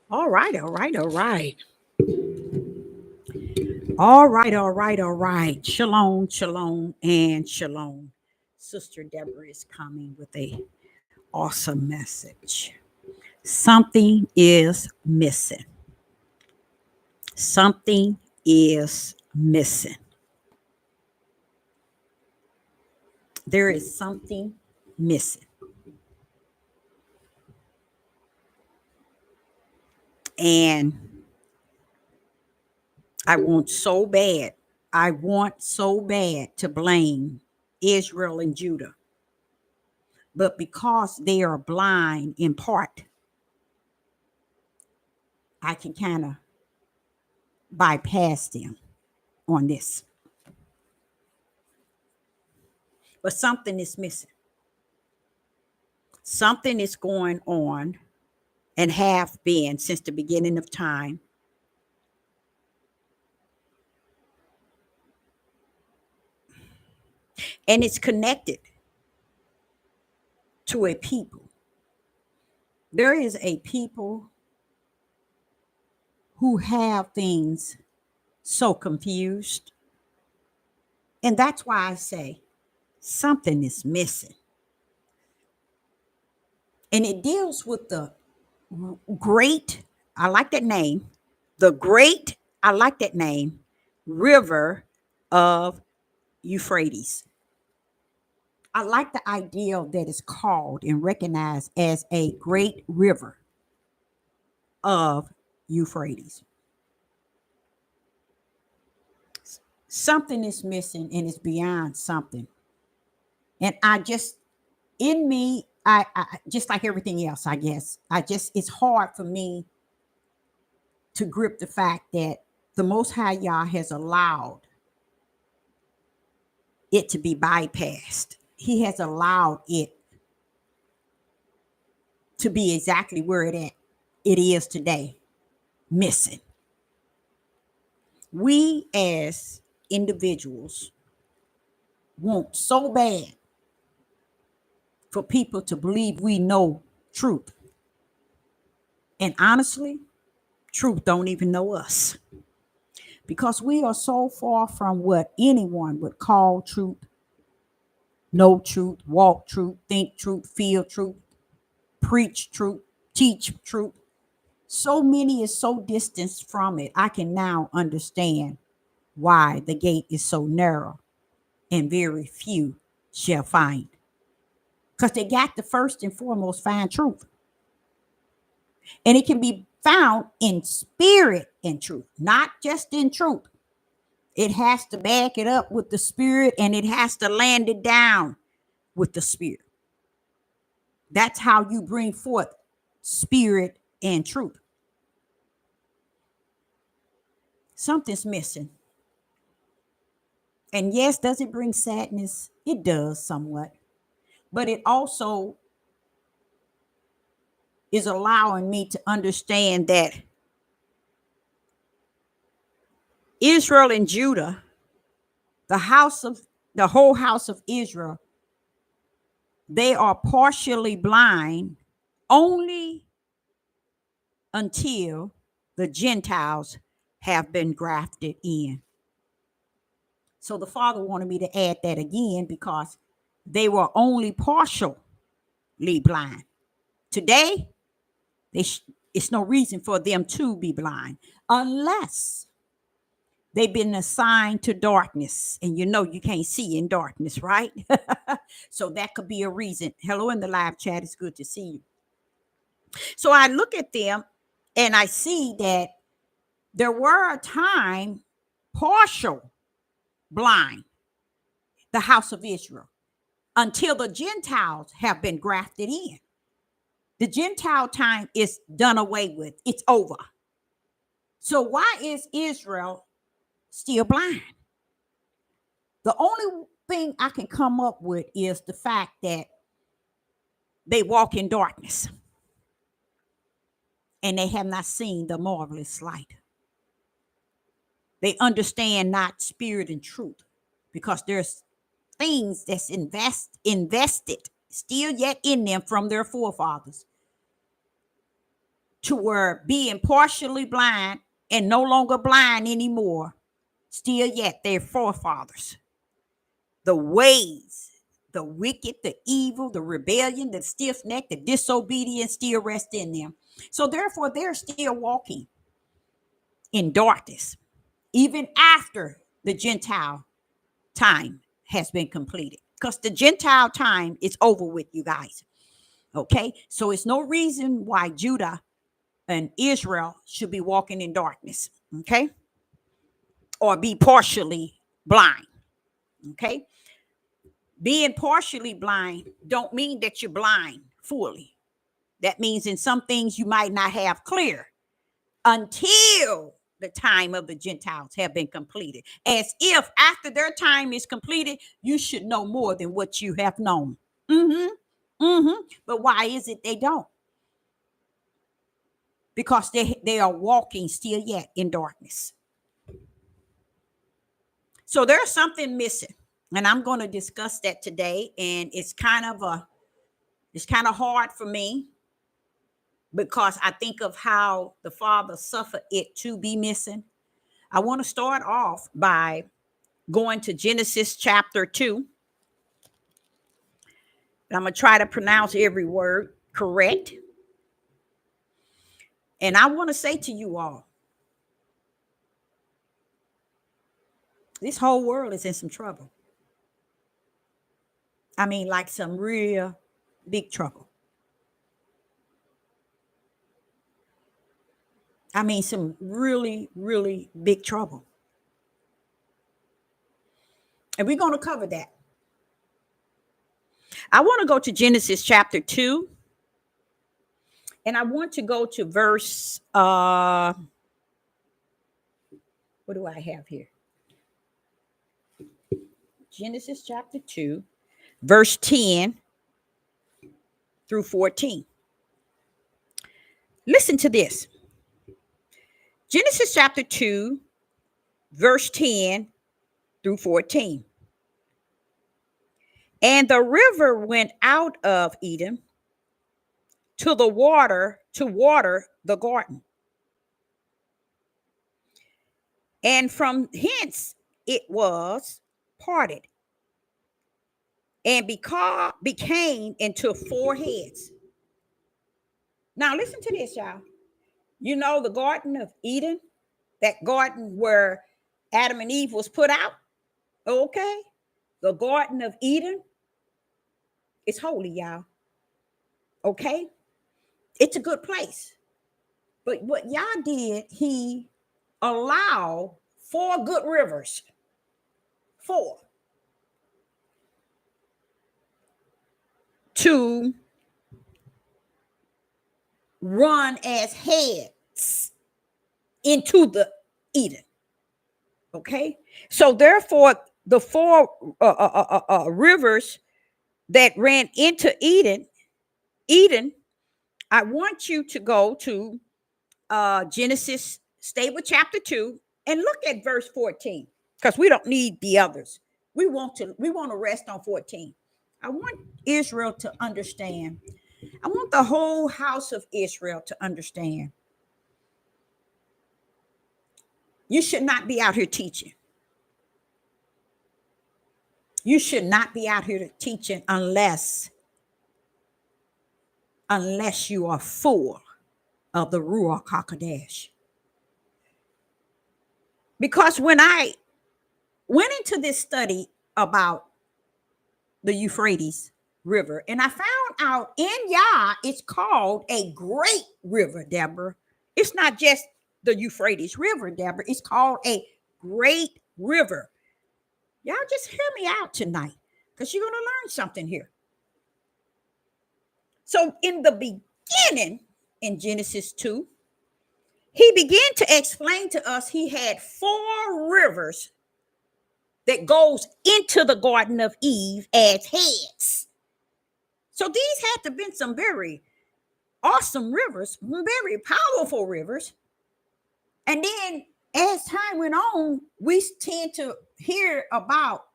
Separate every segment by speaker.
Speaker 1: All right, all right, all right. All right, all right, all right. Shalom, shalom, and shalom. Sister Deborah is coming with a awesome message. Something is missing. Something is missing. There is something missing. And I want so bad. I want so bad to blame Israel and Judah. But because they are blind in part, I can kind of bypass them on this. But something is missing. Something is going on and have been since the beginning of time. And it's connected to a people. There is a people who have things so confused. And that's why I say something is missing. And it deals with the great, I like that name, the great, I like that name, river of Euphrates. I like the idea that it's called and recognized as a great river of Euphrates. Something is missing and it's beyond something. And I just, in me, I just like everything else, I guess, it's hard for me to grip the fact that the Most High Yah has allowed it to be bypassed. He has allowed it to be exactly where it is today, missing. We as individuals want so bad for people to believe we know truth. And honestly, truth don't even know us. Because we are so far from what anyone would call truth, know truth, walk truth, think truth, feel truth, preach truth, teach truth. So many is so distanced from it. I can now understand why the gate is so narrow and very few shall find. Because they got to first and foremost find truth. And it can be found in spirit and truth, not just in truth. It has to back it up with the spirit and it has to land it down with the spirit. That's how you bring forth spirit and truth. Something's missing. And yes, does it bring sadness? It does somewhat. But it also is allowing me to understand that Israel and Judah, the house of the whole house of Israel, they are partially blind only until the Gentiles have been grafted in. So the Father wanted me to add that again because they were only partially blind. Today, it's no reason for them to be blind unless they've been assigned to darkness. And you know you can't see in darkness, right? So that could be a reason. Hello in the live chat. It's good to see you. So I look at them and I see that there were a time partial blind, the house of Israel, until the Gentiles have been grafted in. The Gentile time is done away with. It's over. So why is Israel still blind? The only thing I can come up with is the fact that they walk in darkness and they have not seen the marvelous light. They understand not spirit and truth because there's things that's invested still yet in them from their forefathers. to where being partially blind and no longer blind anymore, still yet their forefathers, the ways, the wicked, the evil, the rebellion, the stiff neck, the disobedience still rest in them. So therefore, they're still walking in darkness, even after the Gentile time has been completed. Because the Gentile time is over with, you guys. Okay, so it's no reason why Judah and Israel should be walking in darkness, okay, or be partially blind. Okay, being partially blind don't mean that you're blind fully. That means in some things you might not have clear until the time of the Gentiles have been completed, as if after their time is completed you should know more than what you have known. But why is it they don't? Because they are walking still yet in darkness. So there's something missing, and I'm going to discuss that today. And it's kind of hard for me, because I think of how the Father suffered it to be missing. I want to start off by going to Genesis chapter 2. I'm going to try to pronounce every word correct. And I want to say to you all, this whole world is in some trouble. I mean, like some real big trouble. I mean, some really, really big trouble. And we're going to cover that. I want to go to Genesis chapter 2. And I want to go to verse, what do I have here? Genesis chapter 2, verse 10 through 14. Listen to this. Genesis chapter 2, verse 10 through 14. And the river went out of Eden to the water to water the garden. And from hence it was parted and became into four heads. Now listen to this, y'all. You know the Garden of Eden, that garden where Adam and Eve was put out? Okay. The Garden of Eden is holy, y'all. Okay. It's a good place. But what Yah did, he allowed 4 good rivers. 4. To run as heads into the Eden. Okay. So therefore, the 4 rivers that ran into Eden, I want you to go to Genesis, stay with chapter 2, and look at verse 14, because we don't need the others. We want to rest on 14. I want Israel to understand. I want the whole house of Israel to understand. You should not be out here teaching. You should not be out here teaching unless you are full of the Ruach HaKodesh. Because when I went into this study about the Euphrates River, and I found out in Yah, it's called a great river, Deborah. It's not just the Euphrates River, Deborah. It's called a great river. Y'all just hear me out tonight, because you're going to learn something here. So in the beginning, in Genesis 2, he began to explain to us he had 4 rivers that goes into the Garden of Eve as heads. So these had to have been some very awesome rivers, very powerful rivers. And then as time went on, we tend to hear about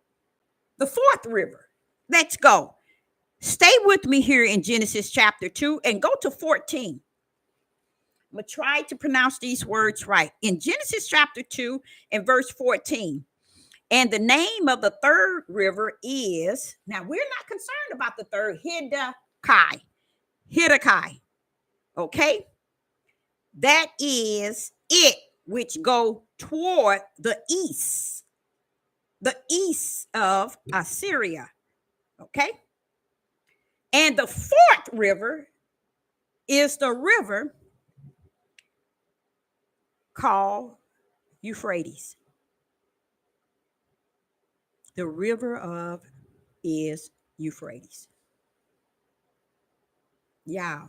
Speaker 1: the 4th river. Let's go. Stay with me here in Genesis chapter 2 and go to 14. I'm going to try to pronounce these words right. In Genesis chapter 2 and verse 14. And the name of the third river is, now we're not concerned about the third, Hiddekai. Hiddekai. Okay? That is it, which go toward the east of Assyria. Okay? And the fourth river is the river called Euphrates. The river of is Euphrates. Yeah.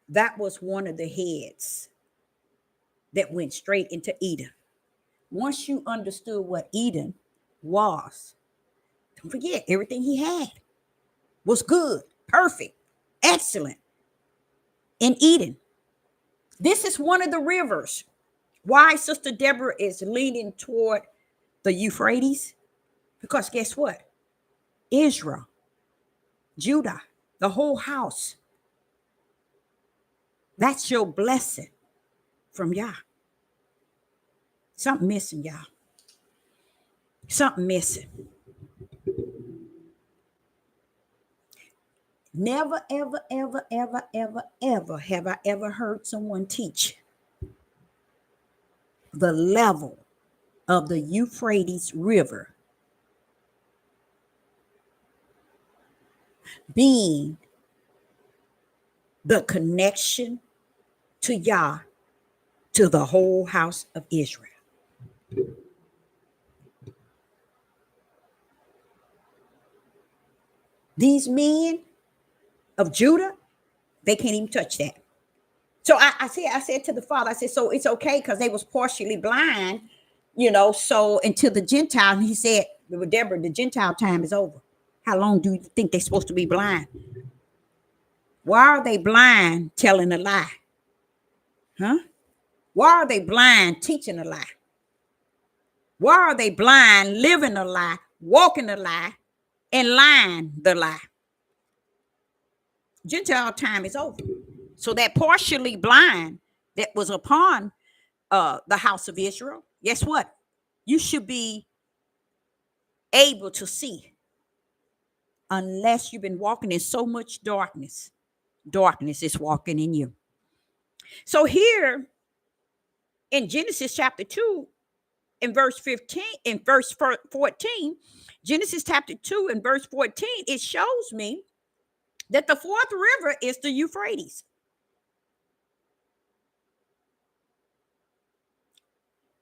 Speaker 1: That was one of the heads that went straight into Eden. Once you understood what Eden was, don't forget, everything he had was good, perfect, excellent in Eden. This is one of the rivers. Why Sister Deborah is leaning toward the Euphrates? Because guess what? Israel, Judah, the whole house. That's your blessing from Yah. Something missing, y'all. Something missing. Never, ever, ever, ever, ever, ever have I ever heard someone teach the level of the Euphrates River being the connection to Yah to the whole house of Israel. These men of Judah, they can't even touch that. So I said to the father, I said, so it's okay because they was partially blind, so until the Gentile, and he said, Deborah, the Gentile time is over. How long do you think they're supposed to be blind? Why are they blind telling a lie? Huh? Why are they blind teaching a lie? Why are they blind living a lie, walking a lie, and lying the lie? Gentile time is over. So that partially blind that was upon the house of Israel, guess what? You should be able to see unless you've been walking in so much darkness. Darkness is walking in you. So here in Genesis chapter 2 in verse 15, in verse 14, Genesis chapter 2 and verse 14, it shows me that the fourth river is the Euphrates.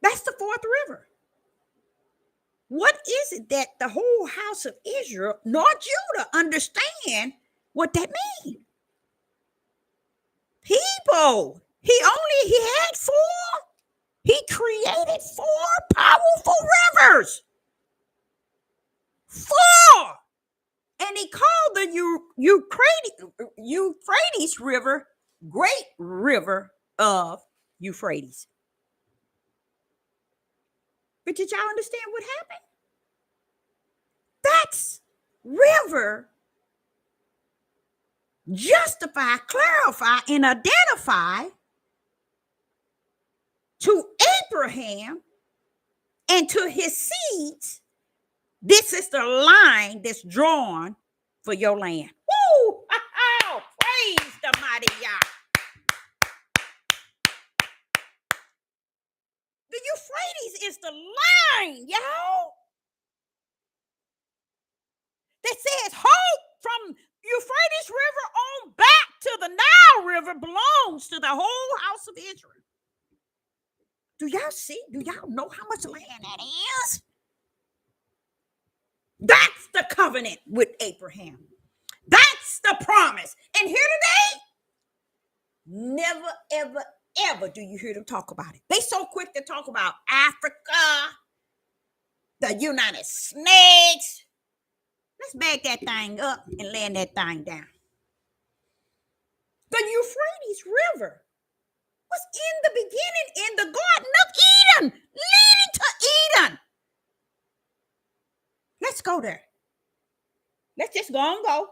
Speaker 1: That's the fourth river. What is it that the whole house of Israel, nor Judah, understand what that means? People, he had four. He created four powerful rivers. Four. And he called the Euphrates River, Great River of Euphrates. But did y'all understand what happened? That's river justify, clarify, and identify to Abraham and to his seeds. This is the line that's drawn for your land. Woo! Oh, praise the mighty Yah. The Euphrates is the line, y'all, that says hope from Euphrates River on back to the Nile River belongs to the whole house of Israel. Do y'all see? Do y'all know how much land that is? That's the covenant with Abraham. That's the promise. And here today, never, ever, ever do you hear them talk about it. They so quick to talk about Africa, the United States. Let's back that thing up and land that thing down. The Euphrates River was in the beginning in the Garden of Eden, leading to Eden. Let's go there. Let's just go and go.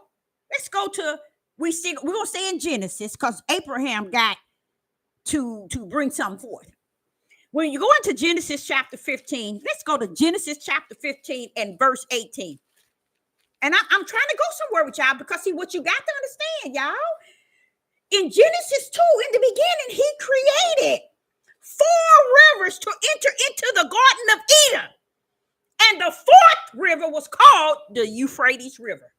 Speaker 1: Let's go to, we're going to stay in Genesis because Abraham got to bring something forth. When you go into Genesis chapter 15, let's go to Genesis chapter 15 and verse 18. And I'm trying to go somewhere with y'all because see what you got to understand, y'all. In Genesis 2, in the beginning, he created 4 rivers to enter into the Garden of Eden. And the 4th river was called the Euphrates River.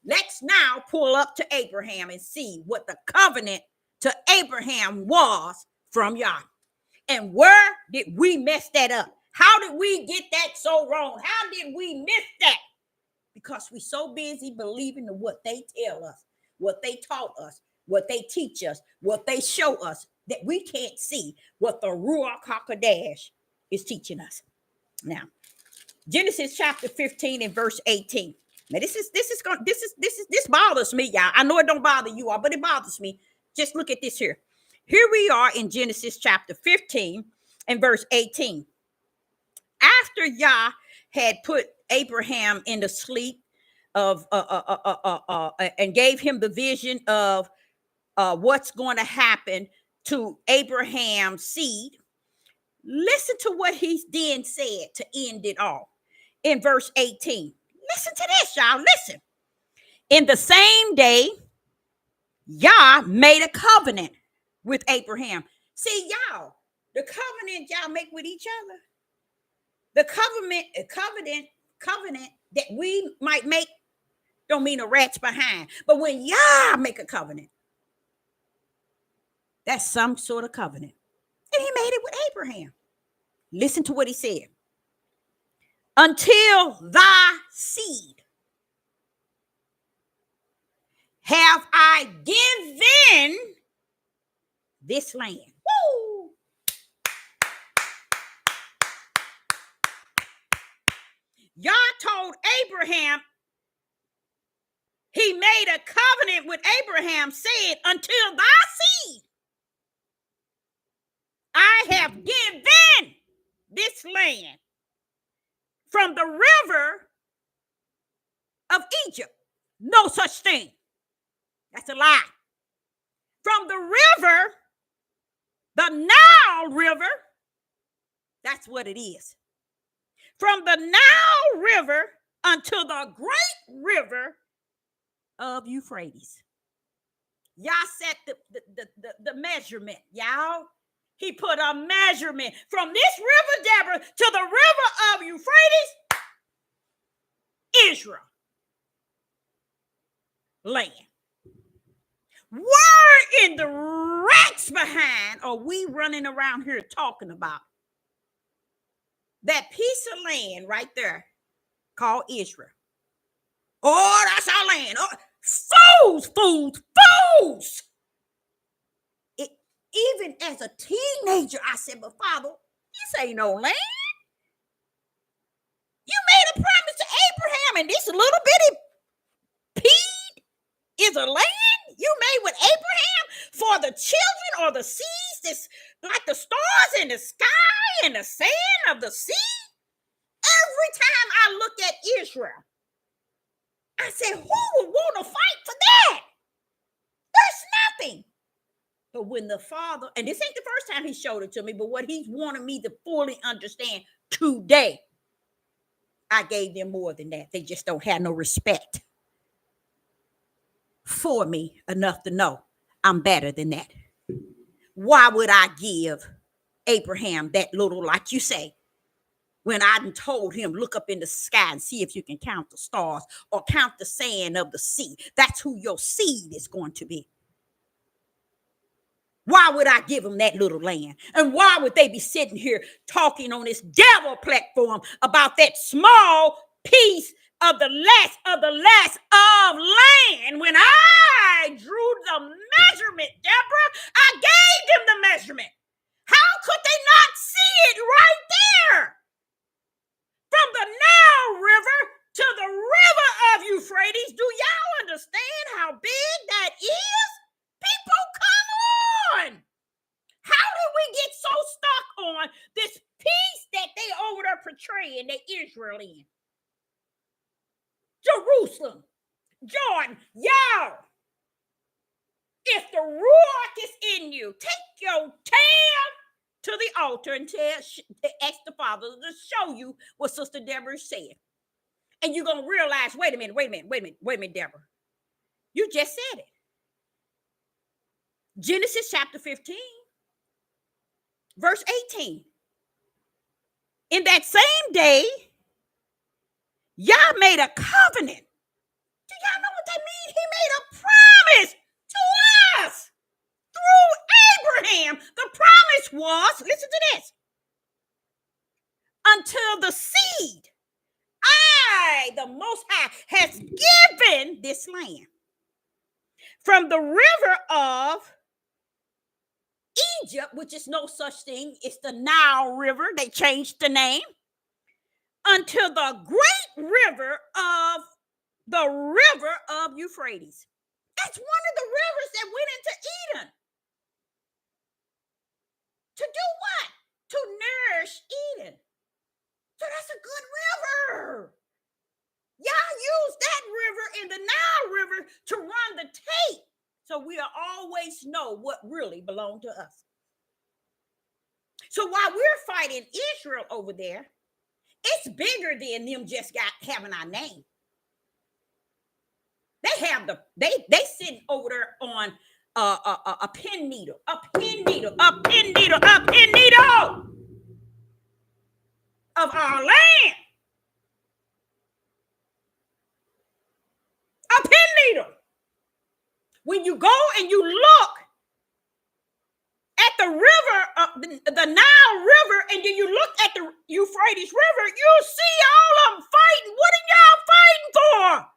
Speaker 1: Let's now pull up to Abraham and see what the covenant to Abraham was from Yah. And where did we mess that up? How did we get that so wrong? How did we miss that? Because we're so busy believing in what they tell us, what they taught us, what they teach us, what they show us, that we can't see what the Ruach HaKodesh is teaching us. Now, Genesis chapter 15 and verse 18. Now, this bothers me, y'all. I know it don't bother you all, but it bothers me. Just look at this here. Here we are in Genesis chapter 15 and verse 18. After Yah had put Abraham in the sleep of and gave him the vision of what's going to happen to Abraham's seed, listen to what he then said to end it all in verse 18. Listen to this, y'all. Listen. In the same day, Yah made a covenant with Abraham. See, y'all, the covenant y'all make with each other, the covenant that we might make don't mean a rat's behind. But when Yah make a covenant, that's some sort of covenant. And he made it with Abraham. Listen to what he said. Until thy seed have I given this land. Woo! Yah told Abraham, he made a covenant with Abraham, said, until thy seed I have given this land from the river of Egypt. No such thing. That's a lie. From the river, the Nile River, that's what it is. From the Nile River unto the great river of Euphrates. Yah set the measurement, y'all. He put a measurement from this river, Deborah, to the river of Euphrates, Israel land. Where in the rats behind are we running around here talking about? That piece of land right there called Israel. Oh, that's our land. Oh, fools. Even as a teenager, I said, but Father, this ain't no land. You made a promise to Abraham, and this little bitty pea is a land you made with Abraham for the children or the seeds that's like the stars in the sky and the sand of the sea. Every time I look at Israel, I said, who would want to fight for that? There's nothing. But when the Father, and this ain't the first time he showed it to me, but what he wanted me to fully understand today, I gave them more than that. They just don't have no respect for me enough to know I'm better than that. Why would I give Abraham that little, like you say, when I done told him, look up in the sky and see if you can count the stars or count the sand of the sea? That's who your seed is going to be. Why would I give them that little land? And why would they be sitting here talking on this devil platform about that small piece of the last of land when I drew the measurement, Deborah? I gave them the measurement. How could they not see it right there? From the Nile River to the river of Euphrates. Do y'all understand how big that is? People, come on. How did we get so stuck on this piece that they over there portraying that Israel in? Jerusalem, Jordan, y'all. If the Ruach is in you, take your tail to the altar and ask the Father to show you what Sister Deborah said. And you're going to realize, wait a minute, Deborah. You just said it. Genesis chapter 15, verse 18. In that same day, Yah made a covenant. Do y'all know what that means? He made a promise to us through Abraham. The promise was, listen to this, until the seed, I, the Most High, has given this land from the river of Egypt, which is no such thing. It's the Nile River. They changed the name. Until the great river of Euphrates. That's one of the rivers that went into Eden. To do what? To nourish Eden. So that's a good river. Y'all use that river and the Nile River to run the tape. So we'll always know what really belonged to us. So while we're fighting Israel over there, it's bigger than them just having our name. They have they sitting over there on a pin needle of our land. A pin needle. When you go and you look at the river, the Nile River, and then you look at the Euphrates River, you see all of them fighting. What are y'all fighting for?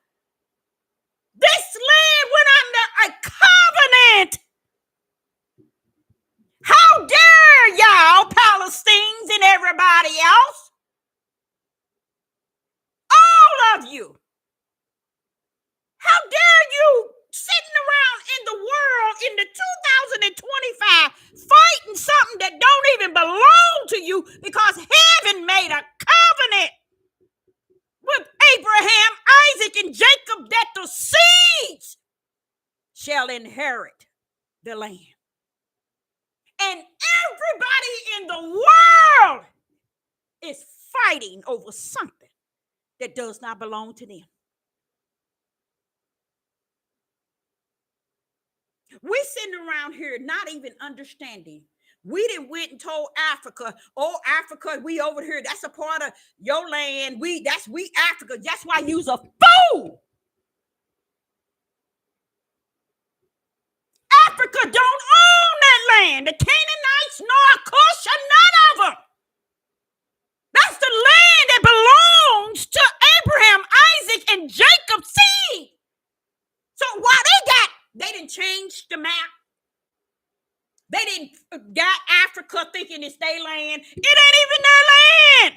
Speaker 1: This land went under a covenant. How dare y'all, Palestinians and everybody else? All of you. How dare you sitting around in the world in the 2025 fighting something that don't even belong to you because heaven made a covenant with Abraham, Isaac, and Jacob that the seeds shall inherit the land. And everybody in the world is fighting over something that does not belong to them. We're sitting around here not even understanding. We didn't went and told Africa, oh, Africa, we over here. That's a part of your land. We Africa. That's why you's a fool. Africa don't own that land. The Canaanites, nor Cush, or none of them. That's the land that belongs to Abraham, Isaac, and Jacob's seed. So why they didn't change the map. They didn't got Africa thinking it's their land. It ain't even their land.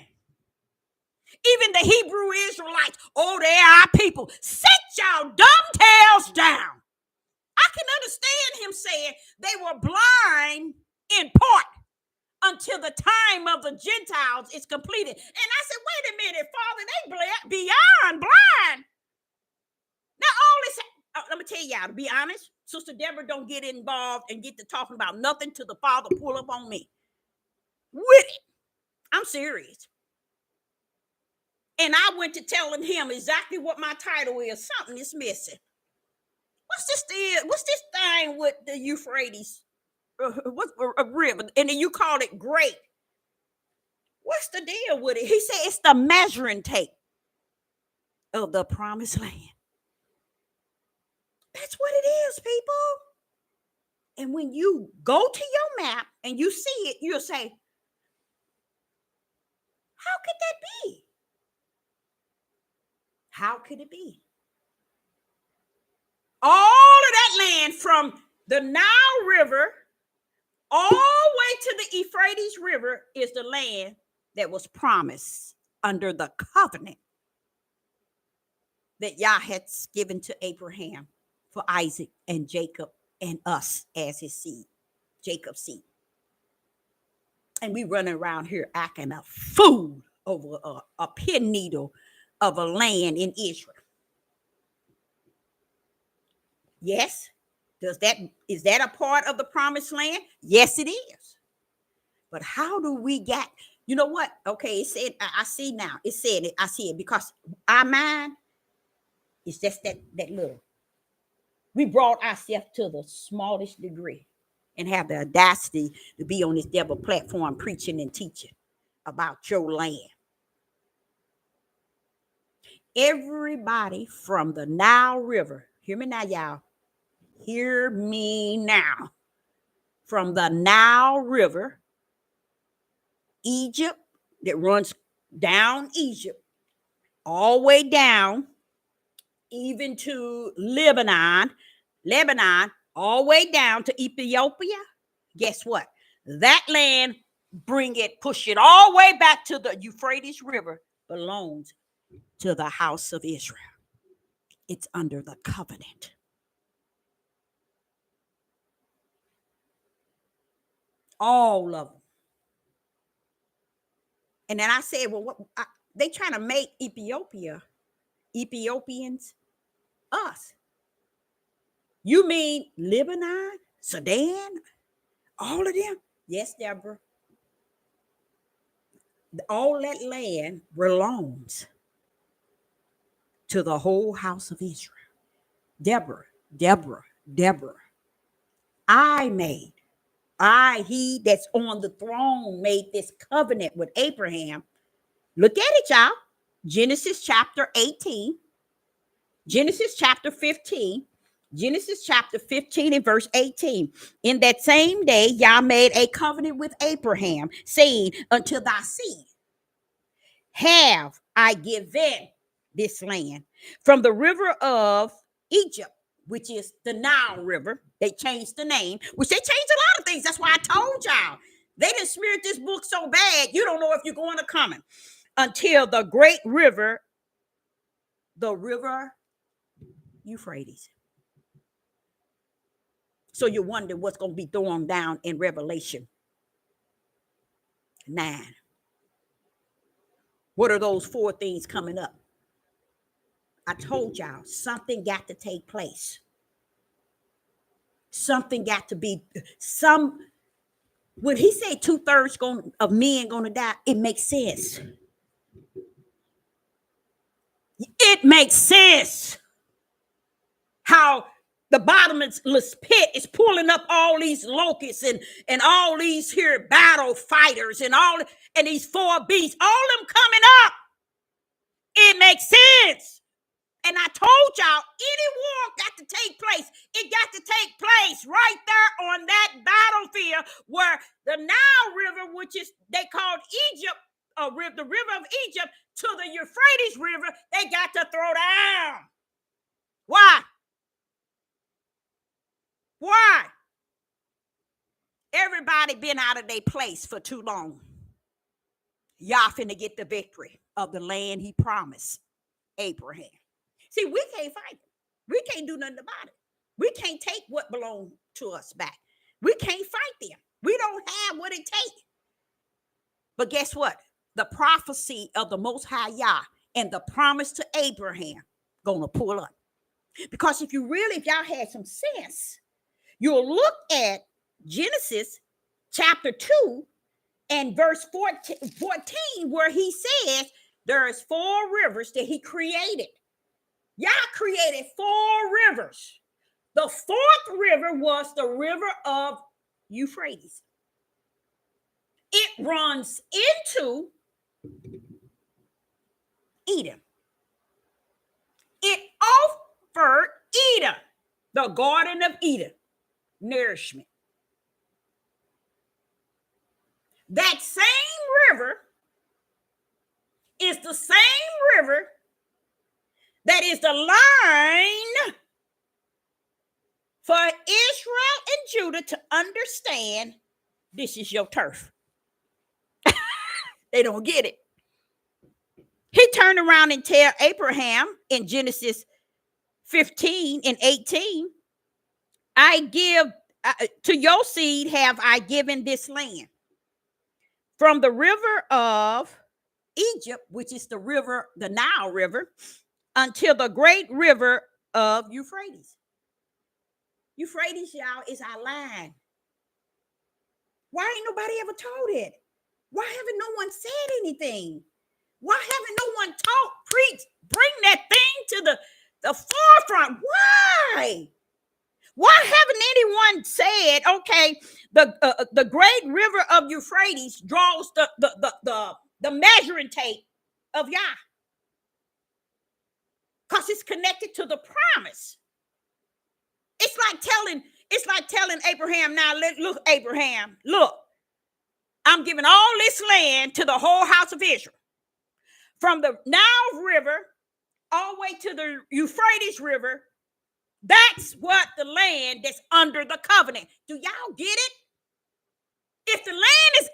Speaker 1: Even the Hebrew Israelites, oh, they are our people. Sit y'all dumb tails down. I can understand him saying they were blind in part until the time of the Gentiles is completed. And I said, wait a minute, Father, they beyond blind. Not only, let me tell y'all, to be honest, Sister Deborah don't get involved and get to talking about nothing till the Father pull up on me with it. I'm serious. And I went to telling him exactly what my title is. Something is missing. What's this thing with the Euphrates? What's a river? And then you call it great. What's the deal with it? He said it's the measuring tape of the promised land. That's what it is, people. And when you go to your map and you see it, you'll say, how could that be? How could it be? All of that land from the Nile River all the way to the Euphrates River is the land that was promised under the covenant that Yah had given to Abraham for Isaac and Jacob and us as his seed, Jacob's seed. And we running around here acting a fool over a pin needle of a land in Israel. Yes, Is that a part of the promised land? Yes, it is. But how do we get, you know what? Okay, it said, I see now. It said it, I see it, because our mind is just that little. We brought ourselves to the smallest degree and have the audacity to be on this devil platform preaching and teaching about your land. Everybody from the Nile River, hear me now, y'all. Hear me now. From the Nile River, Egypt, that runs down Egypt, all the way down, even to Lebanon, all the way down to Ethiopia. Guess what? That land, push it all the way back to the Euphrates River, belongs to the house of Israel. It's under the covenant. All of them. And then I said, well, they trying to make Ethiopians us. You mean Lebanon, Sudan, all of them? Yes, Deborah. All that land belongs to the whole house of Israel. Deborah. He that's on the throne made this covenant with Abraham. Look at it, y'all. Genesis chapter 18, Genesis chapter 15, Genesis chapter 15 and verse 18. In that same day, Yah made a covenant with Abraham, saying, unto thy seed have I given this land from the river of Egypt, which is the Nile River. They changed the name, which they changed a lot of things. That's why I told y'all. They done smeared this book so bad, you don't know if you're going or coming. Until the great river, the river Euphrates. So you wonder what's going to be thrown down in Revelation 9. What are those 4 things coming up? I told y'all something got to take place. Something got to be when he said 2/3 of men going to die, it makes sense. It makes sense how the bottomless pit is pulling up all these locusts and all these here battle fighters and these 4 beasts, all of them coming up. It makes sense. And I told y'all, any war got to take place. It got to take place right there on that battlefield where the Nile River, which is they called Egypt, the river of Egypt, to the Euphrates River, they got to throw down. Why? Why? Everybody been out of their place for too long. Y'all finna get the victory of the land he promised Abraham. See, we can't fight it. We can't do nothing about it. We can't take what belongs to us back. We can't fight them. We don't have what it takes. But guess what? The prophecy of the Most High Yah and the promise to Abraham gonna pull up. Because if y'all had some sense, you'll look at Genesis chapter 2 and verse 14 where he says there's 4 rivers that he created. Yah created 4 rivers. The 4th river was the river of Euphrates. It runs into Edom. It offered Edom, the Garden of Eden, nourishment. That same river is the same river that is the line for Israel and Judah to understand this is your turf. They don't get it. He turned around and tell Abraham in Genesis 15 and 18, I give to your seed have I given this land from the river of Egypt, which is the Nile River, until the great river of Euphrates. Euphrates, y'all, is our line. Why ain't nobody ever told it? Why haven't no one said anything? Why haven't no one taught, preached, bring that thing to the forefront? Why? Why haven't anyone said, okay, the great river of Euphrates draws the measuring tape of Yah? Because it's connected to the promise. It's like telling Abraham, now look, Abraham, look, I'm giving all this land to the whole house of Israel. From the Nile River all the way to the Euphrates River, that's what the land that's under the covenant. Do y'all get it? If the land is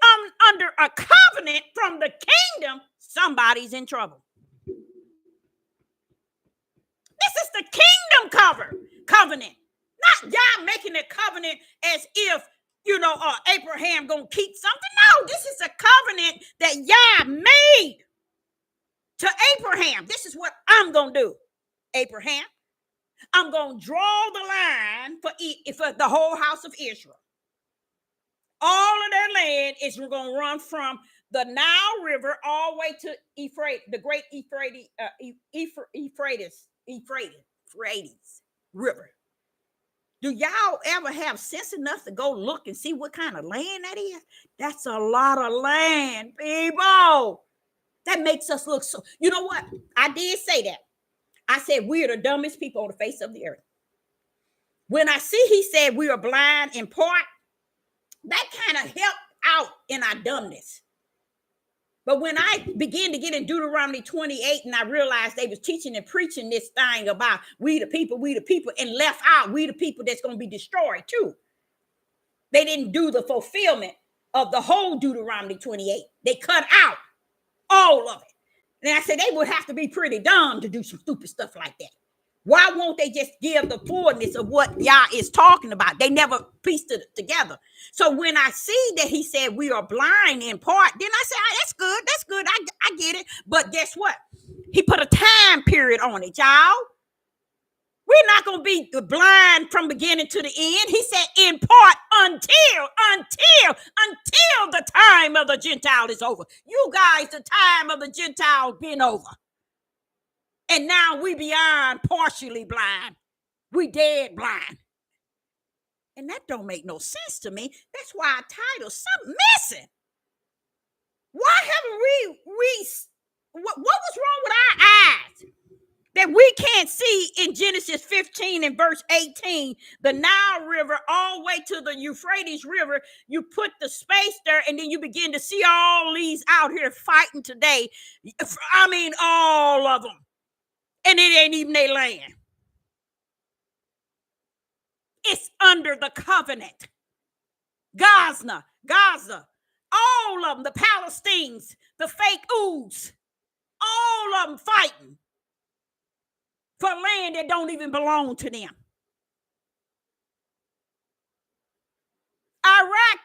Speaker 1: under a covenant from the kingdom, somebody's in trouble. This is the kingdom covenant. Not y'all making a covenant as if, Abraham gonna keep something. No, this is a covenant that Yah made to Abraham. This is what I'm gonna do, Abraham. I'm gonna draw the line for the whole house of Israel. All of their land is gonna run from the Nile River all the way to Euphrates, the great Euphrates River. Do y'all ever have sense enough to go look and see what kind of land that is? That's a lot of land, people. That makes us look so. You know what? I did say that. I said we're the dumbest people on the face of the earth. When I see he said we are blind in part, that kind of helped out in our dumbness. But when I began to get in Deuteronomy 28 and I realized they was teaching and preaching this thing about we the people, and left out we the people that's going to be destroyed too. They didn't do the fulfillment of the whole Deuteronomy 28. They cut out all of it. And I said they would have to be pretty dumb to do some stupid stuff like that. Why won't they just give the fullness of what Yah is talking about? They never pieced it together. So when I see that he said we are blind in part, then I say, that's good. I get it. But guess what? He put a time period on it, y'all. We're not going to be blind from beginning to the end. He said in part until the time of the Gentile is over. You guys, the time of the Gentile been over. And now we beyond partially blind. We dead blind. And that don't make no sense to me. That's why our title, something missing. Why haven't what was wrong with our eyes? That we can't see in Genesis 15 and verse 18, the Nile River all the way to the Euphrates River. You put the space there and then you begin to see all these out here fighting today. I mean, all of them. And it ain't even their land. It's under the covenant. Gaza, all of them, the Palestinians, the fake Uds, all of them fighting for land that don't even belong to them. Iraq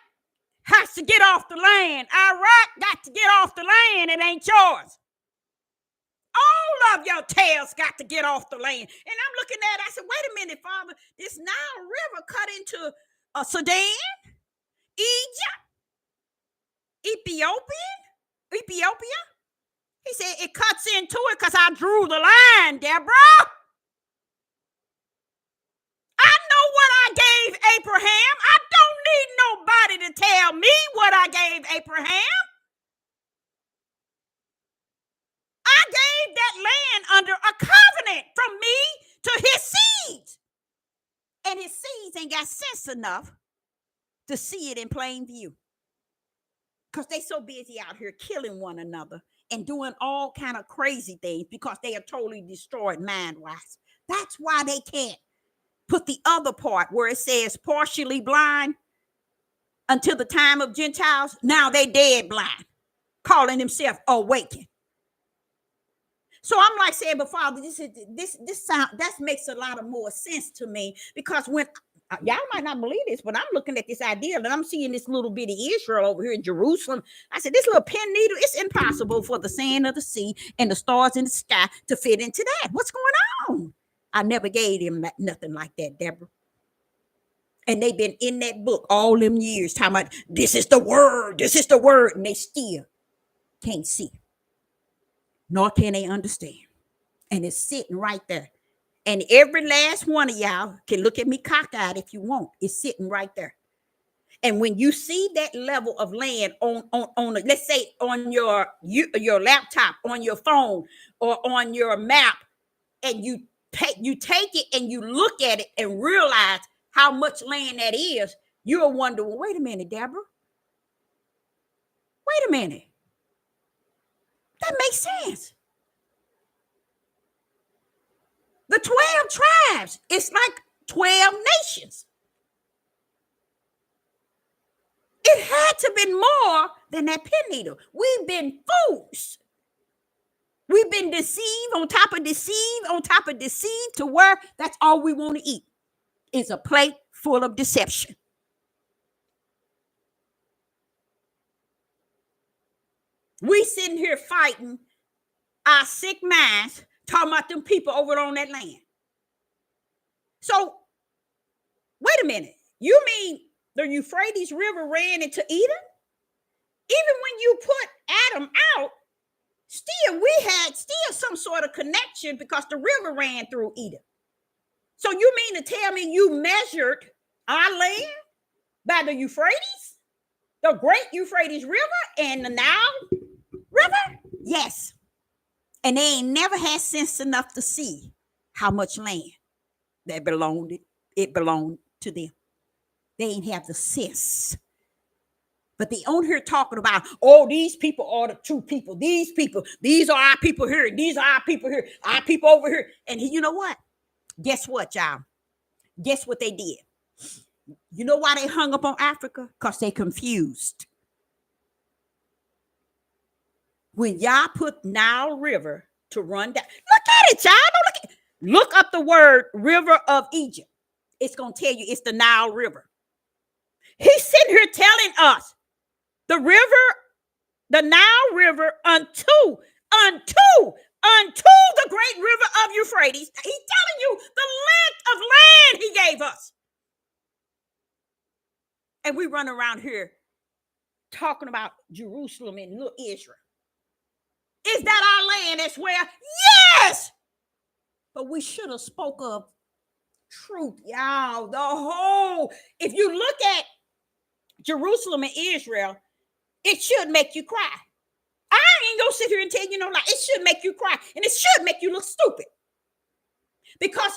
Speaker 1: has to get off the land. Iraq got to get off the land. It ain't yours. All of your tails got to get off the land. And I'm looking at it, I said, wait a minute, Father, this Nile River cut into Sudan, Egypt, Ethiopia. He said it cuts into it because I drew the line, Deborah. I know what I gave Abraham. I don't need nobody to tell me what I gave Abraham. I gave that land under a covenant from me to his seeds. And his seeds ain't got sense enough to see it in plain view. Because they so busy out here killing one another and doing all kind of crazy things because they are totally destroyed mind-wise. That's why they can't put the other part where it says partially blind until the time of Gentiles. Now they dead blind, calling themselves awakened. So I'm like saying, but Father, this sound that makes a lot of more sense to me, because when y'all might not believe this, but I'm looking at this idea and I'm seeing this little bitty Israel over here in Jerusalem. I said, this little pin needle, it's impossible for the sand of the sea and the stars in the sky to fit into that. What's going on? I never gave him nothing like that, Deborah. And they've been in that book all them years talking about this is the word, this is the word, and they still can't see, nor can they understand. And it's sitting right there. And every last one of y'all can look at me cockeyed if you want. It's sitting right there. And when you see that level of land on let's say on your laptop, on your phone, or on your map, and you take it and you look at it and realize how much land that is, you'll wonder, well, wait a minute, Deborah. Wait a minute. That makes sense. The 12 tribes, it's like 12 nations. It had to be more than that pin needle. We've been fools. We've been deceived on top of deceived on top of deceived to where that's all we want to eat is a plate full of deception. We sitting here fighting our sick minds, talking about them people over on that land. So, wait a minute. You mean the Euphrates River ran into Edom? Even when you put Adam out, still we had some sort of connection because the river ran through Edom. So you mean to tell me you measured our land by the Euphrates, the great Euphrates River and the Nile River? Yes. And they ain't never had sense enough to see how much land that belonged to them. They ain't have the sense. But they on here talking about, oh, these people are the true people. These people, these are our people here. These are our people here. Our people over here. And you know what? Guess what, y'all? Guess what they did? You know why they hung up on Africa? Because they confused. When y'all put Nile River to run down, look at it, y'all. Look up the word River of Egypt. It's going to tell you it's the Nile River. He's sitting here telling us the Nile River unto the great river of Euphrates. He's telling you the length of land he gave us. And we run around here talking about Jerusalem and little Israel. Is that our land as well? Yes! But we should have spoke of truth, y'all. The whole, if you look at Jerusalem and Israel, it should make you cry. I ain't gonna sit here and tell you no lie. It should make you cry, and it should make you look stupid. Because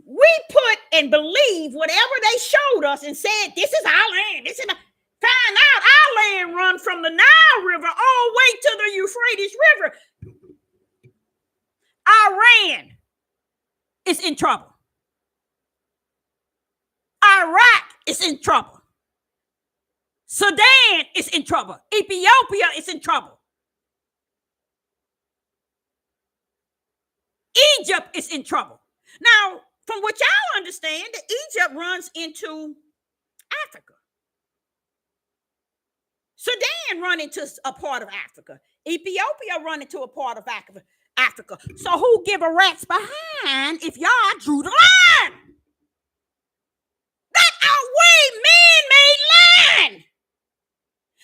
Speaker 1: we put and believe whatever they showed us and said, this is our land. This is find out our land run from the Nile River all the way to the Euphrates River. Iran is in trouble. Iraq is in trouble. Sudan is in trouble. Ethiopia is in trouble. Egypt is in trouble. Now, from what y'all understand, Egypt runs into Africa. Sudan run into a part of Africa. Ethiopia run into a part of Africa. So who give a rat's behind if y'all drew the line? That outweigh man-made line.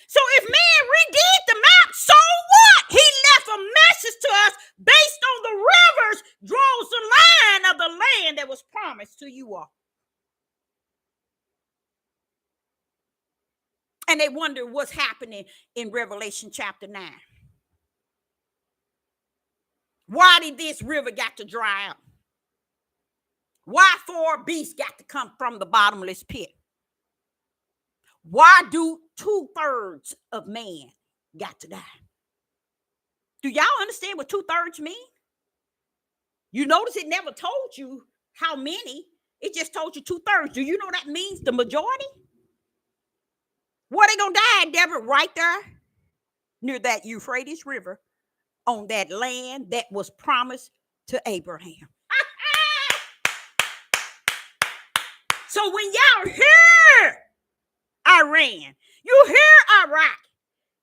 Speaker 1: So if man redid the map, so what? He left a message to us based on the rivers, draws the line of the land that was promised to you all. And they wonder what's happening in Revelation chapter 9. Why did this river got to dry up? Why 4 beasts got to come from the bottomless pit? Why do 2/3 of man got to die? Do y'all understand what 2/3 mean? You notice it never told you how many. It just told you 2/3. Do you know that means the majority? Where they gonna die, Deborah? Right there near that Euphrates River on that land that was promised to Abraham. So when y'all hear Iran, you hear Iraq,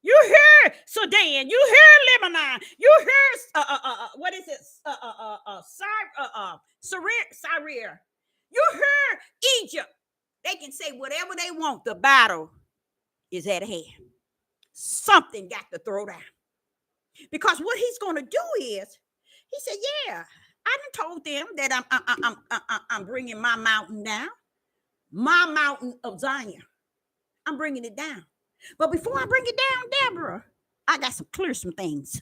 Speaker 1: you hear Sudan, you hear Lebanon, you hear what is it? Syria. You hear Egypt. They can say whatever they want. The battle is at hand. Something got to throw down. Because what he's going to do is, he said, yeah, I done told them that I'm bringing my mountain down. My mountain of Zion. I'm bringing it down. But before I bring it down, Deborah, I got to clear some things.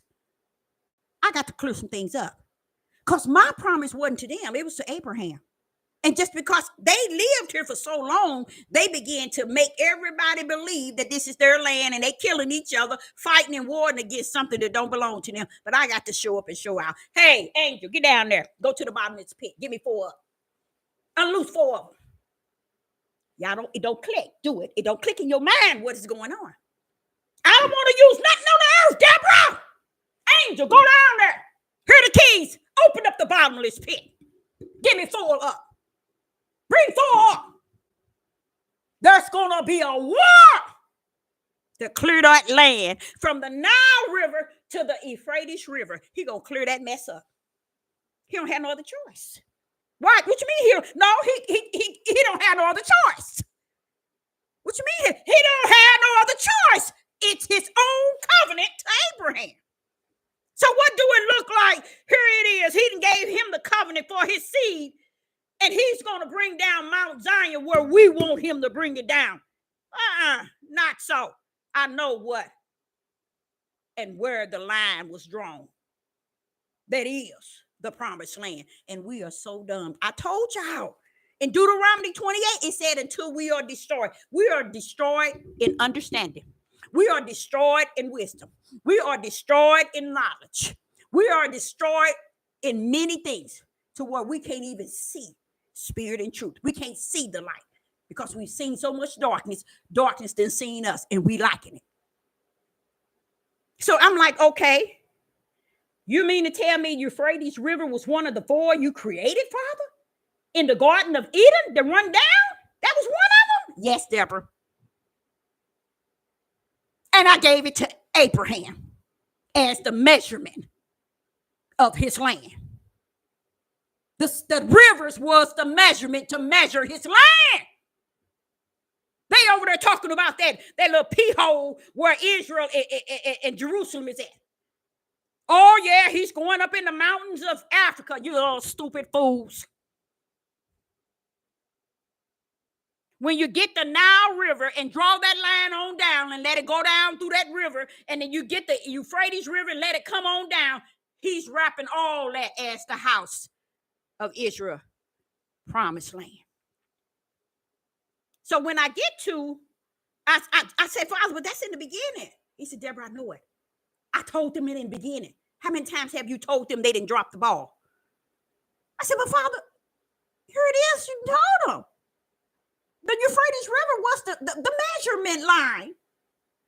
Speaker 1: I got to clear some things up. Because my promise wasn't to them. It was to Abraham. And just because they lived here for so long, they began to make everybody believe that this is their land and they killing each other, fighting and warring against something that don't belong to them. But I got to show up and show out. Hey, angel, get down there. Go to the bottom of this pit. Give me 4 up. Unloose 4 of them. Y'all it don't click. Do it. It don't click in your mind what is going on. I don't want to use nothing on the earth, Deborah. Angel, go down there. Here are the keys. Open up the bottomless pit. Give me 4 up. Bring 4 up. There's going to be a war to clear that land from the Nile River to the Euphrates River. He going to clear that mess up. He don't have no other choice. What? What you mean here? No, he don't have no other choice. What you mean? He don't have no other choice. It's his own covenant to Abraham. So what do it look like? Here it is. He gave him the covenant for his seed, and he's going to bring down Mount Zion where we want him to bring it down. Not so. I know what and where the line was drawn. That is the promised land. And we are so dumb. I told y'all in Deuteronomy 28, it said until we are destroyed. We are destroyed in understanding. We are destroyed in wisdom. We are destroyed in knowledge. We are destroyed in many things to where we can't even see spirit and truth. We can't see the light because we've seen so much darkness. Darkness done seen us and we liking it. So I'm like, okay, you mean to tell me Euphrates River was one of the 4 you created, Father? In the Garden of Eden to run down? That was one of them? Yes, Deborah. And I gave it to Abraham as the measurement of his land. The rivers was the measurement to measure his land. They over there talking about that little pee hole where Israel and Jerusalem is at. Oh, yeah, he's going up in the mountains of Africa, you little stupid fools. When you get the Nile River and draw that line on down and let it go down through that river, and then you get the Euphrates River and let it come on down, he's wrapping all that as the house of Israel, promised land. So when I get to, I said, Father, but that's in the beginning. He said, Deborah, I know it. I told them it in the beginning. How many times have you told them they didn't drop the ball? I said, but Father, here it is. You told them. The Euphrates River was the measurement line.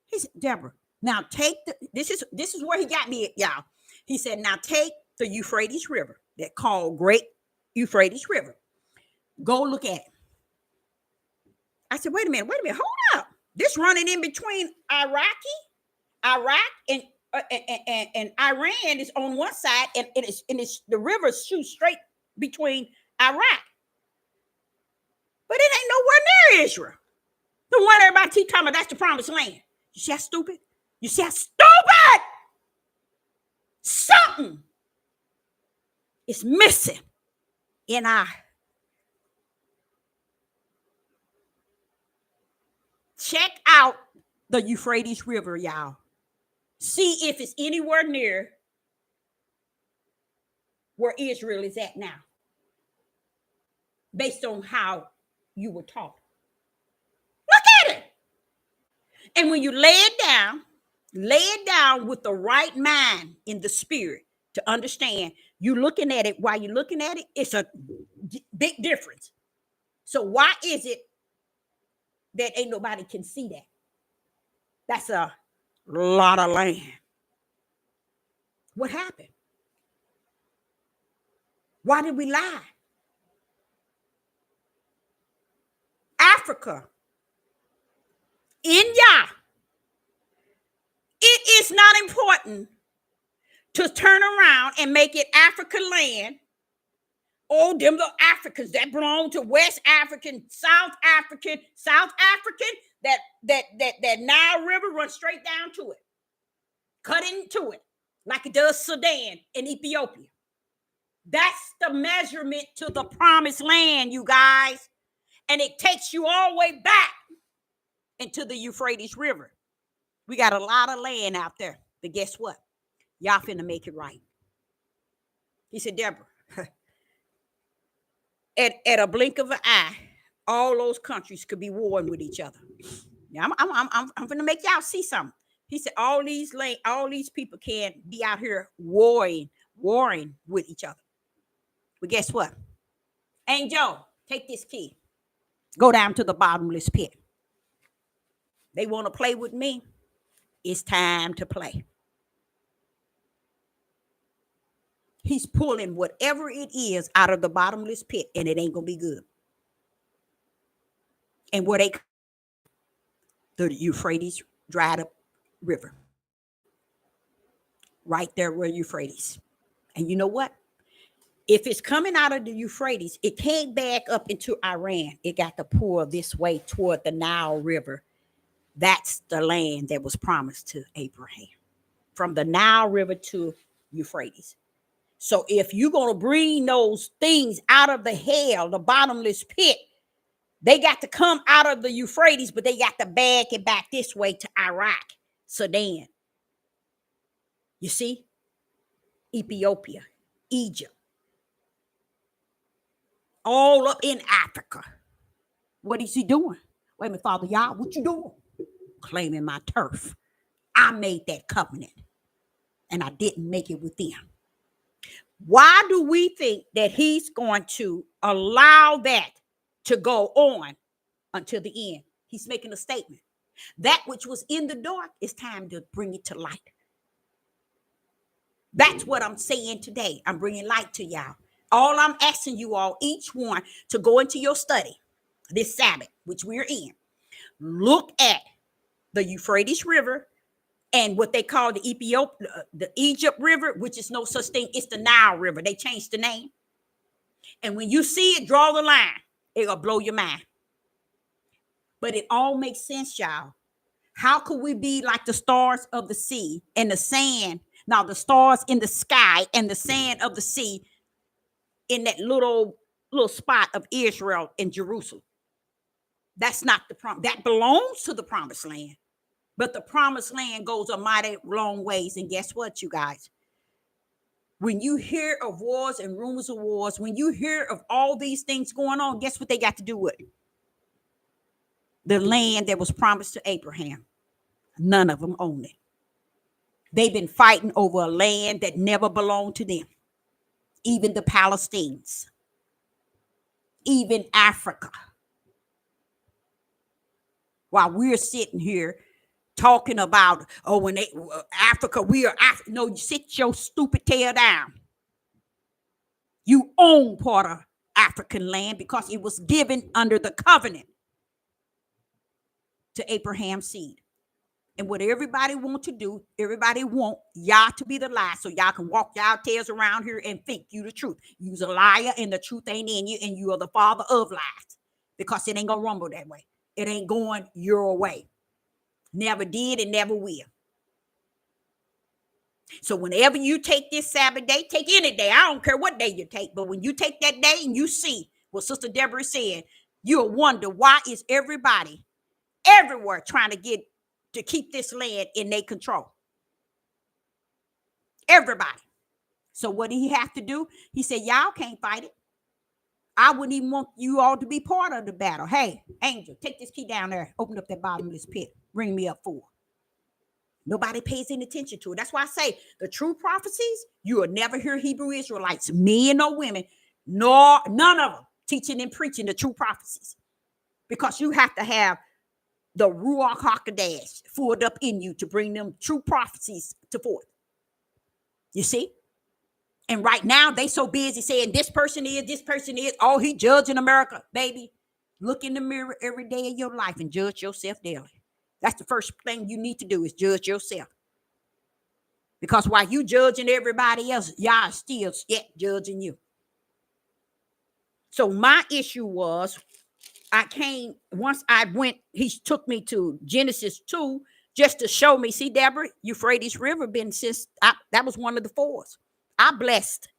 Speaker 1: He said, Deborah, now take this is where he got me, y'all. He said, now take the Euphrates River, that called Great Euphrates River. Go look at it. I said, wait a minute, hold up. This running in between Iraq and Iran is on one side, and it's the river shoots straight between Iraq. But it ain't nowhere near Israel. The one everybody keep talking about, that's the promised land. You see how stupid? You see how stupid? Something is missing in our check out the Euphrates River, y'all. See if it's anywhere near where Israel is at now, based on how you were taught. Look at it. And when you lay it down with the right mind in the spirit to understand, you looking at it, while you're looking at it, it's a big difference. So why is it that ain't nobody can see that? That's a lot of land. What happened? Why did we lie? Africa, India. It is not important to turn around and make it African land Oh, them the Africans that belong to West African, South African, that Nile River runs straight down to it, cut into it, like it does Sudan and Ethiopia. That's the measurement to the promised land, you guys. And it takes you all the way back into the Euphrates River. We got a lot of land out there. But guess what? Y'all finna make it right. He said, Deborah, at a blink of an eye, all those countries could be warring with each other. Yeah, I'm gonna make y'all see something. He said all these people can't be out here warring with each other. But guess what? Angel, take this key. Go down to the bottomless pit. They want to play with me. It's time to play. He's pulling whatever it is out of the bottomless pit, and it ain't gonna be good. And where the Euphrates dried up river. Right there where Euphrates. And you know what? If it's coming out of the Euphrates, it can't back up into Iran. It got to pour this way toward the Nile River. That's the land that was promised to Abraham. From the Nile River to Euphrates. So if you're going to bring those things out of the hell, the bottomless pit, they got to come out of the Euphrates, but they got to bag it back this way to Iraq, Sudan. You see? Ethiopia, Egypt. All up in Africa. What is he doing? Wait a minute, Father, y'all, what you doing? Claiming my turf. I made that covenant, and I didn't make it with them. Why do we think that he's going to allow that to go on until the end? He's making a statement. That which was in the dark, it's time to bring it to light. That's what I'm saying today. I'm bringing light to y'all. All I'm asking you all, each one, to go into your study this Sabbath, which we're in. Look at the Euphrates River and what they call the Egypt River, which is no such thing. It's the Nile River. They changed the name. And when you see it, draw the line. It'll blow your mind. But it all makes sense, y'all. How could we be like the stars of the sea and the sand? Now, the stars in the sky and the sand of the sea in that little spot of Israel in Jerusalem. That's not the promise. That belongs to the promised land. But the promised land goes a mighty long ways. And guess what, you guys? When you hear of wars and rumors of wars, when you hear of all these things going on, guess what they got to do with it? The land that was promised to Abraham. None of them own it. They've been fighting over a land that never belonged to them. Even the Palestinians. Even Africa. While we're sitting here talking about, when Africa, we are Africa. No, you sit your stupid tail down. You own part of African land because it was given under the covenant to Abraham's seed. And what everybody want to do, everybody want y'all to be the lie so y'all can walk y'all tails around here and think you the truth. You's a liar and the truth ain't in you and you are the father of lies because it ain't gonna rumble that way. It ain't going your way. Never did and never will. So whenever you take this Sabbath day, take any day. I don't care what day you take, but when you take that day and you see what Sister Deborah said, you'll wonder why is everybody everywhere trying to keep this land in their control. Everybody. So what did he have to do? He said, y'all can't fight it. I wouldn't even want you all to be part of the battle. Hey, Angel, take this key down there. Open up that bottomless pit. Bring me up 4. Nobody pays any attention to it. That's why I say the true prophecies, you will never hear Hebrew Israelites, men or women, nor none of them teaching and preaching the true prophecies. Because you have to have the Ruach HaKodesh filled up in you to bring them true prophecies to forth. You see? And right now, they so busy saying this person is, oh, he judging America. Baby, look in the mirror every day of your life and judge yourself daily. That's the first thing you need to do is judge yourself. Because while you judging everybody else, y'all still yet judging you. So my issue was, once I went, he took me to Genesis 2 just to show me, see, Deborah, Euphrates River been since, that was one of the fours. I blessed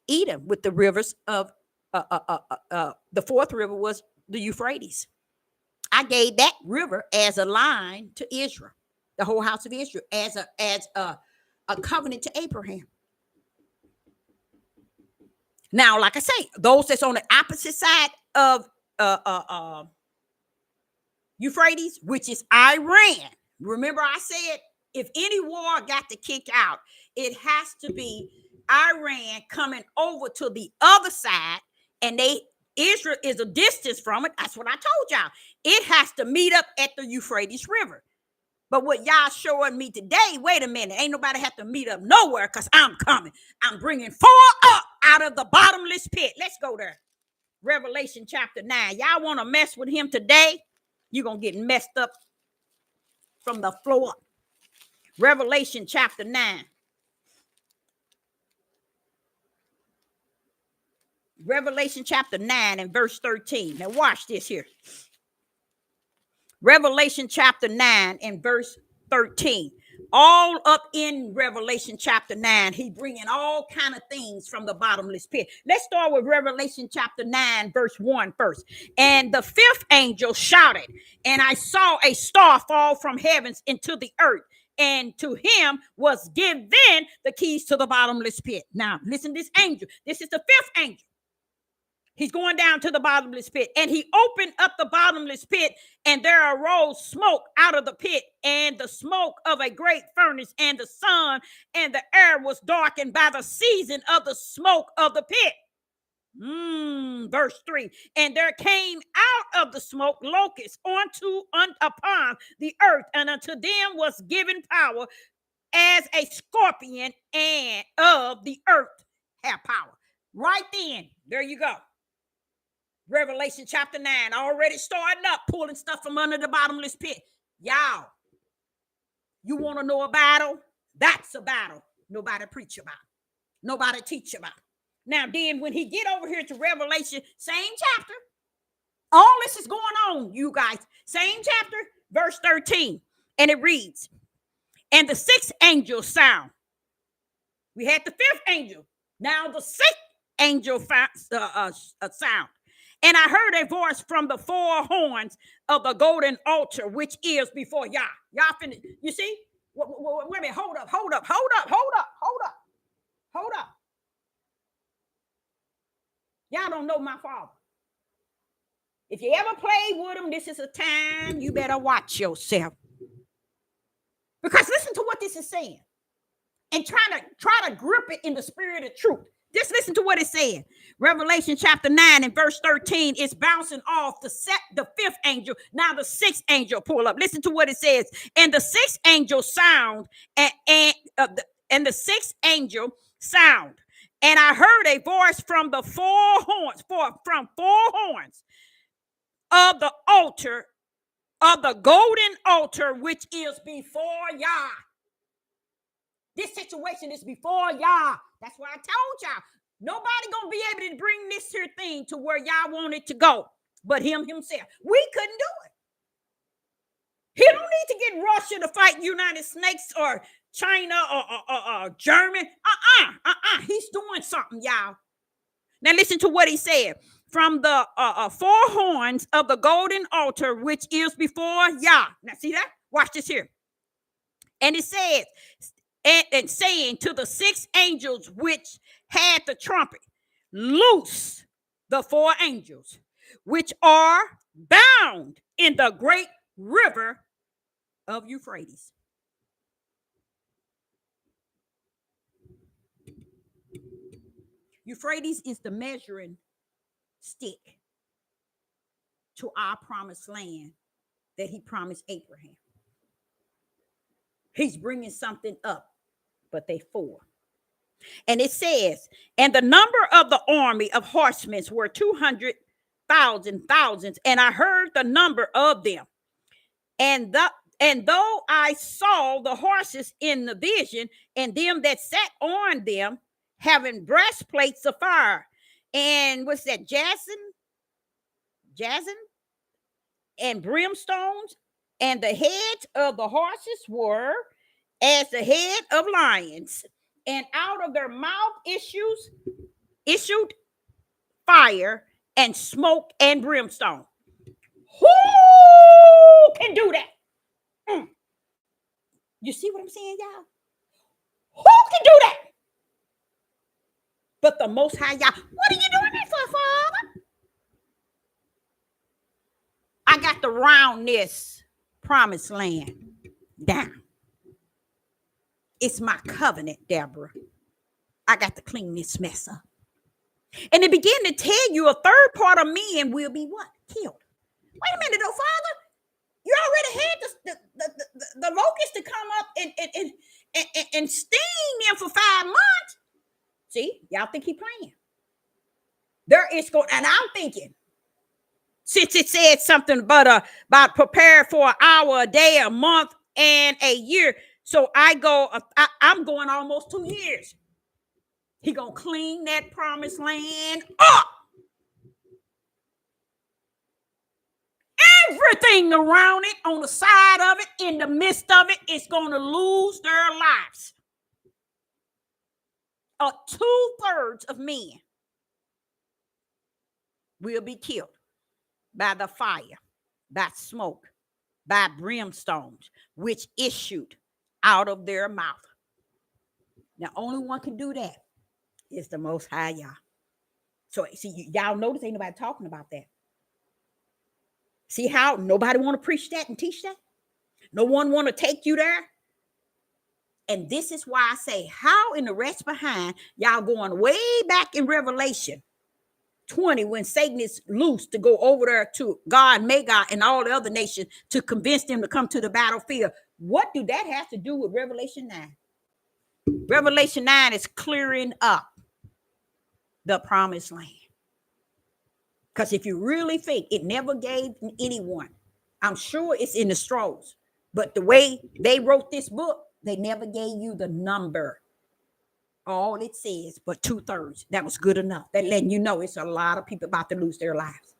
Speaker 1: Edom with the rivers of, the fourth river was the Euphrates. I gave that river as a line to Israel, the whole house of Israel, as a covenant to Abraham. Now, like I say, those that's on the opposite side of Euphrates, which is Iran. Remember, I said if any war got to kick out, it has to be Iran coming over to the other side, and Israel is a distance from it. That's what I told y'all. It has to meet up at the Euphrates River. But what y'all showing me today, wait a minute, ain't nobody have to meet up nowhere, because I'm coming. I'm bringing 4 up out of the bottomless pit. Let's go there. Revelation chapter 9. Y'all want to mess with him today? You're going to get messed up from the floor. Revelation chapter 9. Revelation chapter 9 and verse 13. Now watch this here. Revelation chapter 9 and verse 13. All up in Revelation chapter 9, he bringing all kind of things from the bottomless pit. Let's start with Revelation chapter 9, verse 1 first. And the fifth angel shouted, and I saw a star fall from heavens into the earth, and to him was given the keys to the bottomless pit. Now, listen to this angel. This is the fifth angel. He's going down to the bottomless pit, and he opened up the bottomless pit, and there arose smoke out of the pit, and the smoke of a great furnace, and the sun and the air was darkened by the season of the smoke of the pit. Verse 3. And there came out of the smoke locusts upon the earth, and unto them was given power as a scorpion, and of the earth have power. Right then, there you go. Revelation chapter 9, already starting up, pulling stuff from under the bottomless pit. Y'all, you want to know a battle? That's a battle nobody preach about, nobody teach about. Now, then, when he get over here to Revelation, same chapter, all this is going on, you guys. Same chapter, verse 13, and it reads, and the sixth angel sound. We had the fifth angel. Now the sixth angel sound. And I heard a voice from the 4 horns of the golden altar, which is before Yah. Y'all finished. You see? Wait a minute. Hold up. Y'all don't know my Father. If you ever played with him, this is a time you better watch yourself. Because listen to what this is saying. And try to grip it in the spirit of truth. Just listen to what it said. Revelation chapter 9 and verse 13 is bouncing off the fifth angel. Now the sixth angel pull up. Listen to what it says. And the sixth angel sound, and the sixth angel sound. And I heard a voice from the 4 horns, from 4 horns of the altar, of the golden altar, which is before Yah. This situation is before Yah. That's what I told y'all. Nobody gonna be able to bring this here thing to where y'all want it to go, but him himself. We couldn't do it. He don't need to get Russia to fight United States or China or German. He's doing something, y'all. Now listen to what he said. From the 4 horns of the golden altar, which is before Yah. Now see that? Watch this here. And it says, and saying to the 6 angels which had the trumpet, loose the 4 angels which are bound in the great river of Euphrates. Euphrates is the measuring stick to our promised land that he promised Abraham. He's bringing something up, but they 4. And it says, and the number of the army of horsemen were 200,000 thousands, and I heard the number of them. And though I saw the horses in the vision, and them that sat on them, having breastplates of fire, and what's that, jacinth jazzin and brimstones, and the heads of the horses were as the head of lions, and out of their mouth issued fire and smoke and brimstone. Who can do that? You see what I'm saying, y'all? Who can do that? But the Most High Yah. What are you doing that for, Father? I got to round this promised land down. It's my covenant, Deborah. I got to clean this mess up. And it began to tell you a third part of men will be what? Killed. Wait a minute, though, Father. You already had the locusts to come up and sting them for 5 months. See, y'all think he playing. There is going, and I'm thinking, since it said something about prepare for an hour, a day, a month, and a year. So I'm going almost 2 years. He gonna clean that promised land up. Everything around it, on the side of it, in the midst of it, is going to lose their lives. 2/3 of men will be killed by the fire, by smoke, by brimstones, which issued out of their mouth. Now, only one can do that is the Most High Yah. So, see, y'all notice ain't nobody talking about that. See how nobody want to preach that and teach that? No one want to take you there? And this is why I say, how in the rest behind, y'all going way back in Revelation 20 when Satan is loose to go over there to God, Magog, and all the other nations to convince them to come to the battlefield. What do that have to do with Revelation 9? Revelation 9 is clearing up the promised land. Because if you really think it never gave anyone, I'm sure it's in the scrolls, but the way they wrote this book, they never gave you the number. All it says, but 2/3. That was good enough. That letting you know it's a lot of people about to lose their lives.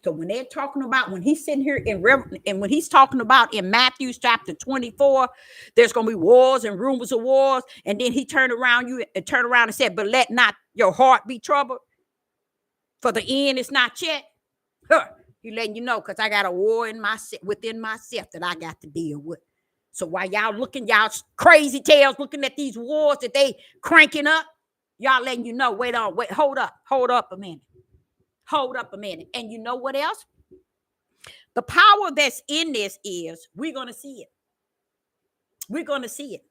Speaker 1: So when they're talking about, when he's sitting here and when he's talking about in Matthew chapter 24, there's going to be wars and rumors of wars. And then he turned around and said, but let not your heart be troubled, for the end is not yet. He letting you know, because I got a war within myself that I got to deal with. So while y'all crazy tails looking at these wars that they cranking up, y'all letting you know, hold up a minute. Hold up a minute. And you know what else? The power that's in this is we're going to see it. We're going to see it.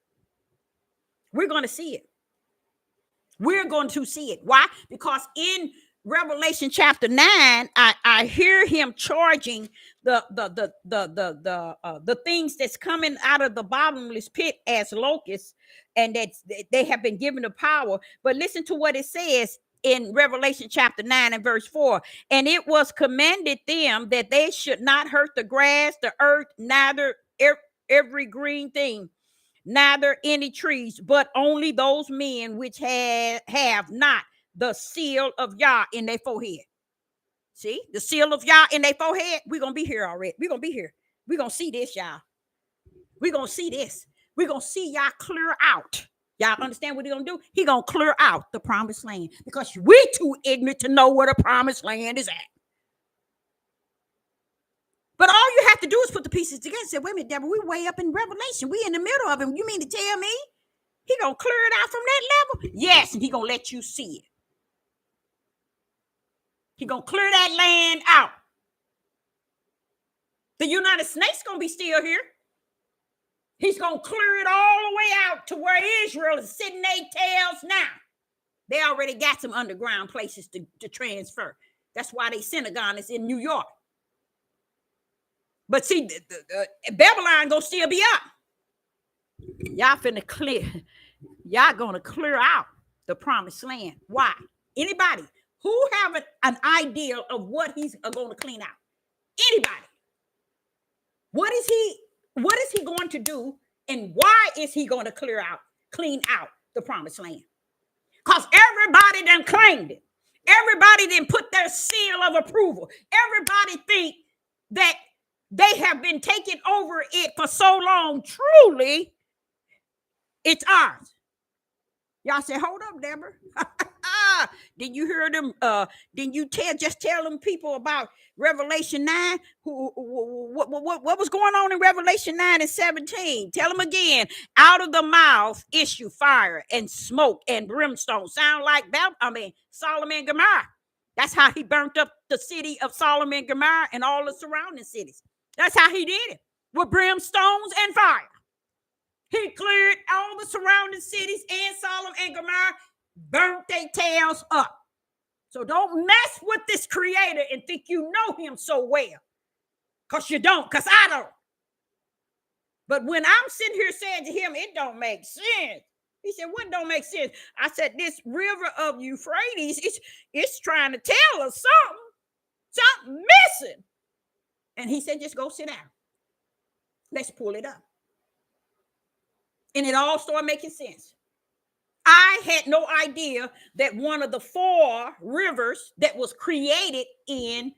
Speaker 1: We're going to see it. We're going to see it. Why? Because in Revelation chapter 9, I hear him charging the things that's coming out of the bottomless pit as locusts, and that they have been given the power. But listen to what it says in Revelation chapter 9 and verse 4. And it was commanded them that they should not hurt the grass, the earth, neither every green thing, neither any trees, but only those men which have not the seal of Yah in their forehead. See, the seal of Yah in their forehead. We're going to be here already. We're going to be here. We're going to see this, y'all. We're going to see this. We're going to see Yah clear out. Y'all understand what he's going to do? He's going to clear out the promised land because we're too ignorant to know where the promised land is at. But all you have to do is put the pieces together and say, wait a minute, Deborah, we way up in Revelation. We in the middle of him. You mean to tell me he's going to clear it out from that level? Yes, and he's going to let you see it. He's going to clear that land out. The United States going to be still here. He's going to clear it all the way out to where Israel is sitting their tails now. They already got some underground places to transfer. That's why they synagogue is in New York. But see, Babylon going to still be up. Y'all finna clear. Y'all going to clear out the promised land. Why? Anybody who have an idea of what he's going to clean out? Anybody? What is he going to do, and why is he going to clean out the promised land? Because everybody done claimed it. Everybody done put their seal of approval. Everybody think that they have been taking over it for so long. Truly, it's ours. Y'all say, hold up, Deborah. Did you hear them? Didn't you tell them people about Revelation 9? What was going on in Revelation 9 and 17? Tell them again. Out of the mouth issue fire and smoke and brimstone. Sound like Sodom and Gomorrah. That's how he burnt up the city of Sodom and Gomorrah and all the surrounding cities. That's how he did it, with brimstones and fire. He cleared all the surrounding cities and Sodom and Gomorrah, burnt their tails up. So don't mess with this creator and think you know him so well. Because you don't, because I don't. But when I'm sitting here saying to him, it don't make sense. He said, what don't make sense? I said, this river of Euphrates, it's trying to tell us something missing. And he said, just go sit down. Let's pull it up. And it all started making sense. I had no idea that one of the 4 rivers that was created in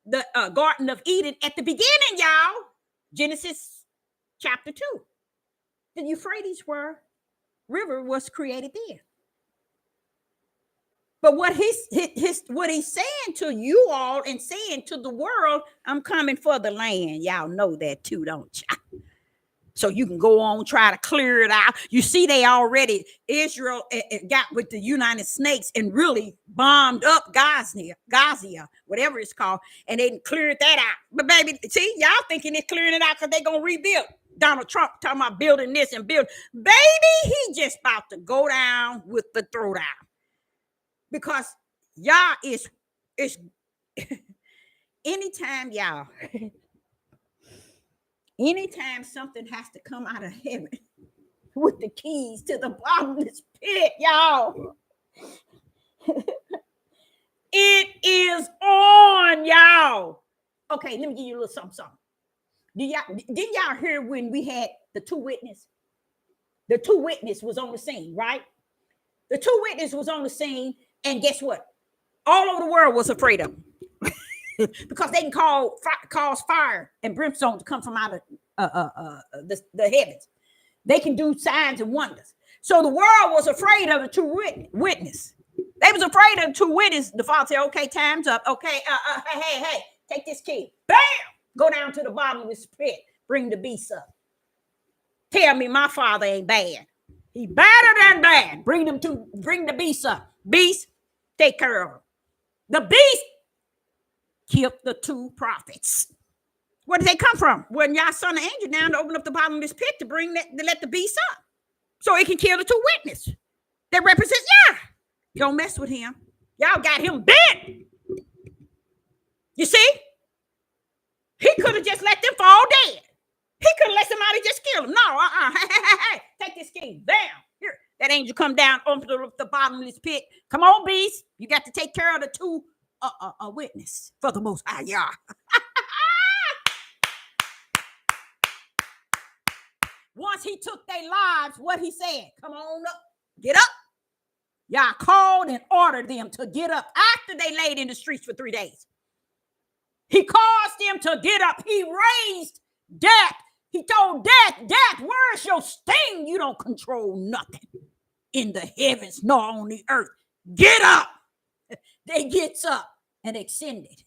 Speaker 1: the Garden of Eden at the beginning, y'all, Genesis chapter 2, the Euphrates river was created there. But what he's saying to you all and saying to the world, I'm coming for the land. Y'all know that too, don't you? So you can go on, try to clear it out. You see, they already, Israel got with the United Snakes and really bombed up Gaza, whatever it's called, and they cleared that out. But baby, see, y'all thinking they're clearing it out because they're going to rebuild. Donald Trump talking about building this and building. Baby, he just about to go down with the throwdown. Because y'all is anytime y'all... Anytime something has to come out of heaven with the keys to the bottomless pit, y'all, it is on, y'all. Okay, let me give you a little something. Didn't y'all hear when we had the 2 witnesses? The 2 witnesses was on the scene, right? The 2 witnesses was on the scene, and guess what? All over the world was afraid of them. Because they can cause fire and brimstone to come from out of the heavens. They can do signs and wonders. So the world was afraid of the 2 witnesses. They was afraid of the 2 witnesses. The father said, okay, time's up. Okay, hey, take this key. Bam! Go down to the bottom of this pit. Bring the beast up. Tell me my father ain't bad. He better than bad. Bring the beast up. Beast, take care of him. The beast killed the 2 prophets. Where did they come from? When y'all sent an angel down to open up the bottom of this pit to let the beast up, so it can kill the 2 witnesses that represent. Don't mess with him. Y'all got him bent. You see, he could have just let them fall dead. He could have let somebody just kill him. No, hey, take this key. Bam. Here, that angel come down onto the bottom of this pit. Come on, beast. You got to take care of the 2 a witness for the Most High Yah. Once he took their lives, what he said, come on up, get up. Yah called and ordered them to get up after they laid in the streets for 3 days. He caused them to get up. He raised death. He told death, where's your sting? You don't control nothing in the heavens nor on the earth. Get up. They gets up and extended.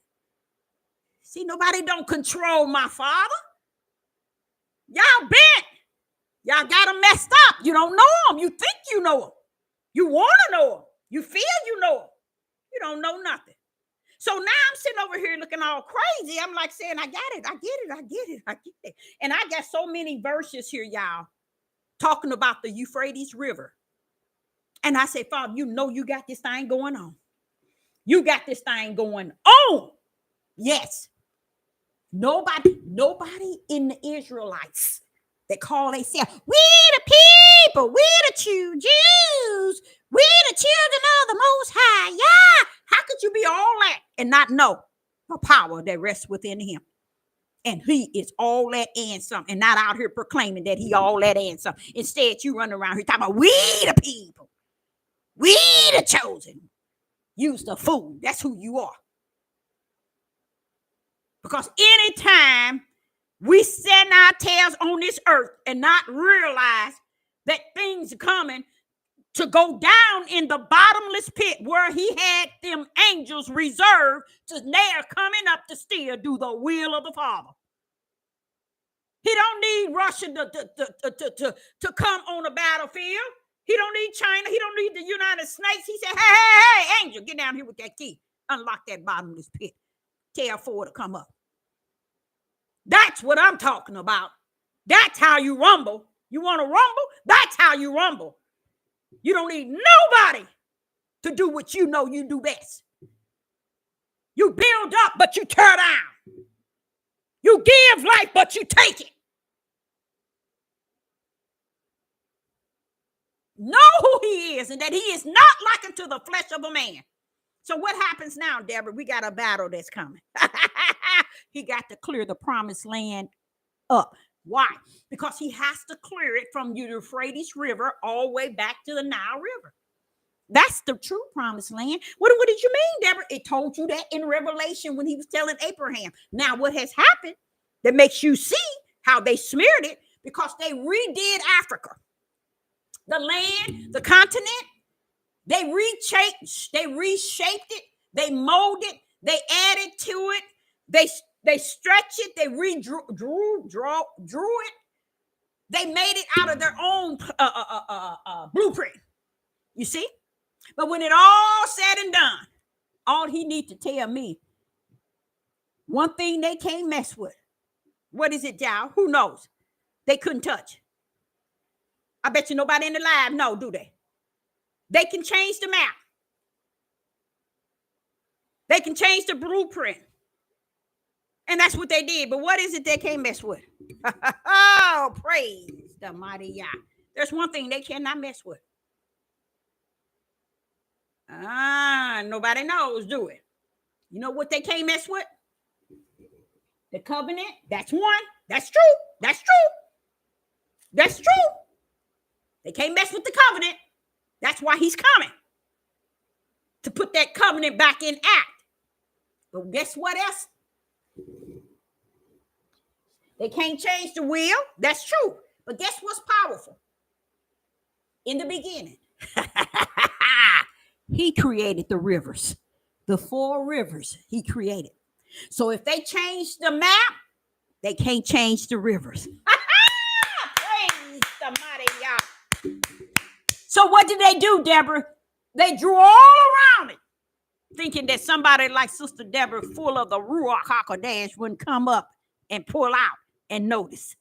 Speaker 1: See, nobody don't control my father. Y'all bent. Y'all got him messed up. You don't know him. You think you know him. You want to know him. You feel you know him. You don't know nothing. So now I'm sitting over here looking all crazy. I'm like saying, I got it. I get it. And I got so many verses here, y'all, talking about the Euphrates River. And I said, Father, you know you got this thing going on. You got this thing going on. Yes. Nobody in the Israelites that call themselves, we the people, we the Jews, we the children of the Most High. Yeah. How could you be all that and not know the power that rests within him? And he is all that and something, and not out here proclaiming that he all that and something. Instead, you run around here talking about we the people, we the chosen. Use the fool. That's who you are. Because anytime we send our tails on this earth and not realize that things are coming to go down in the bottomless pit where he had them angels reserved to they're coming up to still do the will of the Father. He don't need Russia to come on the battlefield. He don't need China. He don't need the United States. He said, hey, angel, get down here with that key. Unlock that bottomless pit. Tell Ford to come up. That's what I'm talking about. That's how you rumble. You want to rumble? That's how you rumble. You don't need nobody to do what you know you do best. You build up, but you tear down. You give life, but you take it. Know who he is and that he is not like unto the flesh of a man. So what happens now, Deborah? We got a battle that's coming. He got to clear the promised land up. Why? Because he has to clear it from the Euphrates River all the way back to the Nile River. That's the true promised land. What did you mean, Deborah? It told you that in Revelation when he was telling Abraham. Now, what has happened that makes you see how they smeared it? Because they redid Africa. The land, the continent, they reshaped it, they molded, they added to it, they stretched it, they drew it. They made it out of their own blueprint. You see? But when it all said and done, all he needs to tell me, one thing they can't mess with. What is it, y'all? Who knows? They couldn't touch. I bet you nobody in the live know, do they? They can change the map. They can change the blueprint. And that's what they did. But what is it they can't mess with? Oh, praise the mighty Yah. There's one thing they cannot mess with. Nobody knows, do it. You know what they can't mess with? The covenant. That's one. That's true. That's true. That's true. They can't mess with the covenant. That's why he's coming. To put that covenant back in act. But guess what else? They can't change the will. That's true. But guess what's powerful? In the beginning, he created the rivers. The 4 rivers he created. So if they change the map, they can't change the rivers. Praise the mighty Yah. So what did they do, Deborah? They drew all around it, thinking that somebody like Sister Deborah, full of the Ruach HaKodesh, wouldn't come up and pull out and notice.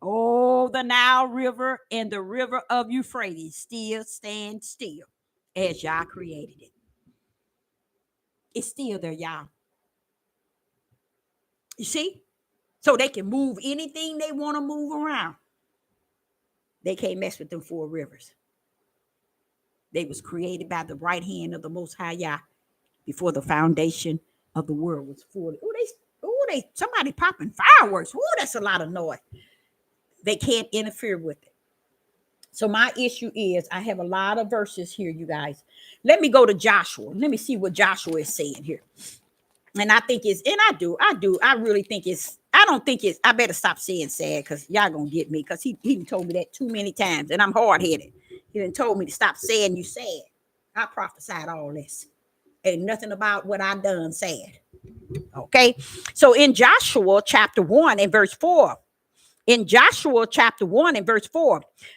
Speaker 1: Oh, the Nile River and the river of Euphrates still stand still as Yah created it. It's still there, y'all. You see? So they can move anything they want to move around. They can't mess with them 4 rivers. They was created by the right hand of the Most High Yah before the foundation of the world was formed. Somebody popping fireworks. That's a lot of noise. They can't interfere with it. So my issue is, I have a lot of verses here, you guys. Let me go to Joshua. Let me see what Joshua is saying here. And I think it's, and I really think it's, I don't think it's, I better stop saying sad because y'all gonna get me, because he told me that too many times and I'm hard-headed. He done told me to stop saying you sad. I prophesied all this. Ain't nothing about what I done said. Okay. So in Joshua chapter 1 and verse 4,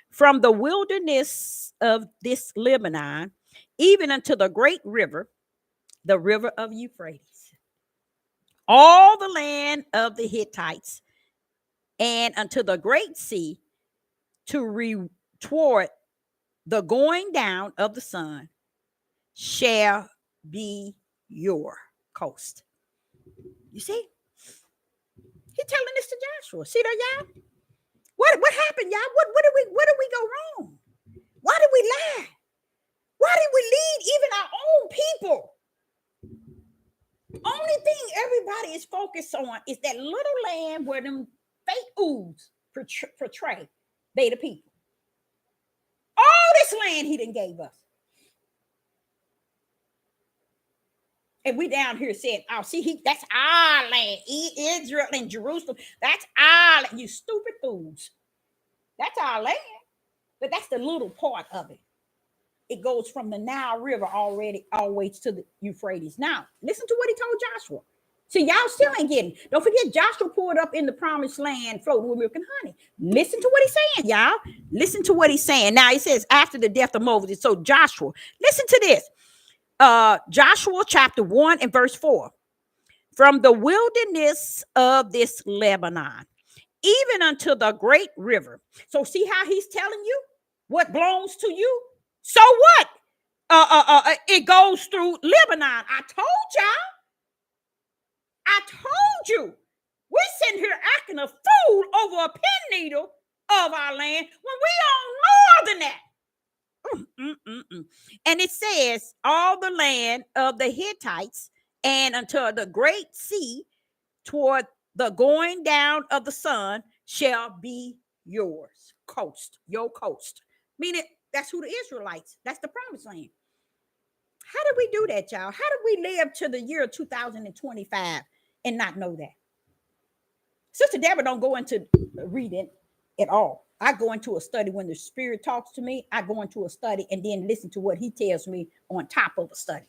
Speaker 1: from the wilderness of this Lebanon, even unto the great river, the river of Euphrates, all the land of the Hittites, and unto the great sea, toward the going down of the sun, shall be your coast. You see? He's telling this to Joshua. See there, y'all? What happened, y'all? What did we go wrong? Why did we lie? Why did we lead even our own people? Only thing everybody is focused on is that little land where them fake ooze portray they the people. All this land he done gave us. And we down here saying, oh, see, that's our land. Israel and Jerusalem, that's our land. You stupid fools. That's our land. But that's the little part of it. It goes from the Nile River already always to the Euphrates. Now, listen to what he told Joshua. See, y'all still ain't getting. Don't forget, Joshua pulled up in the promised land, floating with milk and honey. Listen to what he's saying, y'all. Listen to what he's saying. Now, he says, after the death of Moses. So, Joshua, listen to this. Joshua chapter 1 and verse 4. From the wilderness of this Lebanon, even unto the great river. So, see how he's telling you what belongs to you? So what? It goes through Lebanon. I told y'all. I told you. We're sitting here acting a fool over a pin needle of our land when we own more than that. And it says, all the land of the Hittites and until the great sea toward the going down of the sun shall be yours. Coast, your coast. Meaning that's who the Israelites, that's the promised land. How did we do that, y'all? How did we live to the year 2025 and not know that? Sister Deborah don't go into reading at all. I go into a study when the Spirit talks to me. I go into a study and then listen to what he tells me on top of a study.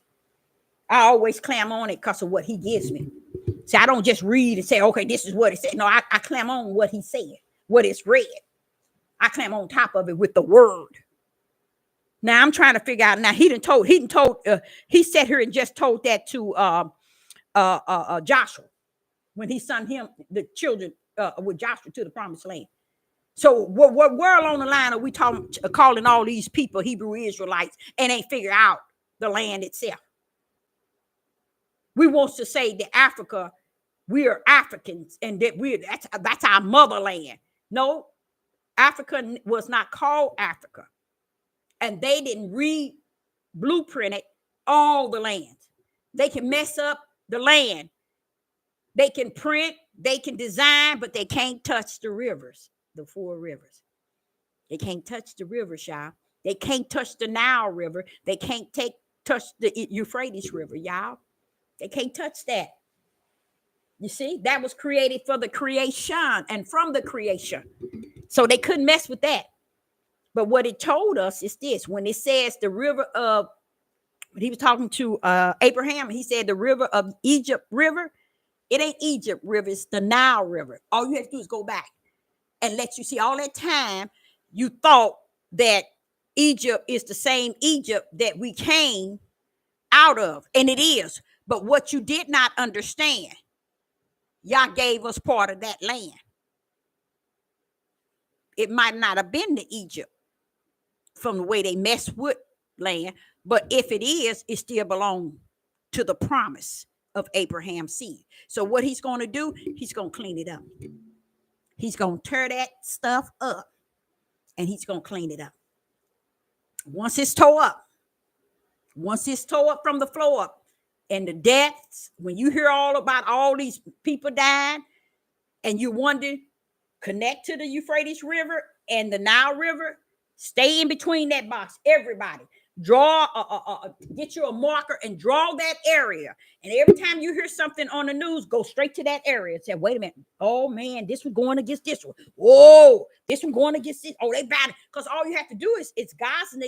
Speaker 1: I always clam on it because of what he gives me. See, I don't just read and say, okay, this is what he said. No, I clam on what he said, what is read. I clam on top of it with the word. Now I'm trying to figure out. Now he sat here and just told that to Joshua when he sent him the children with Joshua to the promised land. So what world on the line are we calling all these people Hebrew Israelites and ain't figure out the land itself? We want to say that Africa, we are Africans and that that's our motherland. No, Africa was not called Africa. And they didn't blueprint it all the lands. They can mess up the land. They can print, they can design, but they can't touch the rivers, the 4 rivers. They can't touch the rivers, y'all. They can't touch the Nile River. They can't touch the Euphrates River, y'all. They can't touch that. You see, that was created for the creation and from the creation. So they couldn't mess with that. But what it told us is this: when it says the river of, when he was talking to Abraham, he said the river of Egypt river, it ain't Egypt river, it's the Nile River. All you have to do is go back and let you see. All that time you thought that Egypt is the same Egypt that we came out of, and it is. But what you did not understand, Yah gave us part of that land. It might not have been the Egypt from the way they mess with land, but if it is, it still belongs to the promise of Abraham's seed. So what he's going to do, he's going to clean it up. He's going to tear that stuff up and he's going to clean it up. Once it's tore up from the floor up, and the deaths, when you hear all about all these people dying and you wonder, connect to the Euphrates River and the Nile River, stay in between that box. Everybody draw, get you a marker and draw that area. And every time you hear something on the news, go straight to that area and say, wait a minute. Oh man, this one going against this one. Whoa, this one going against this. Oh, they bad. Because all you have to do is it's Gaza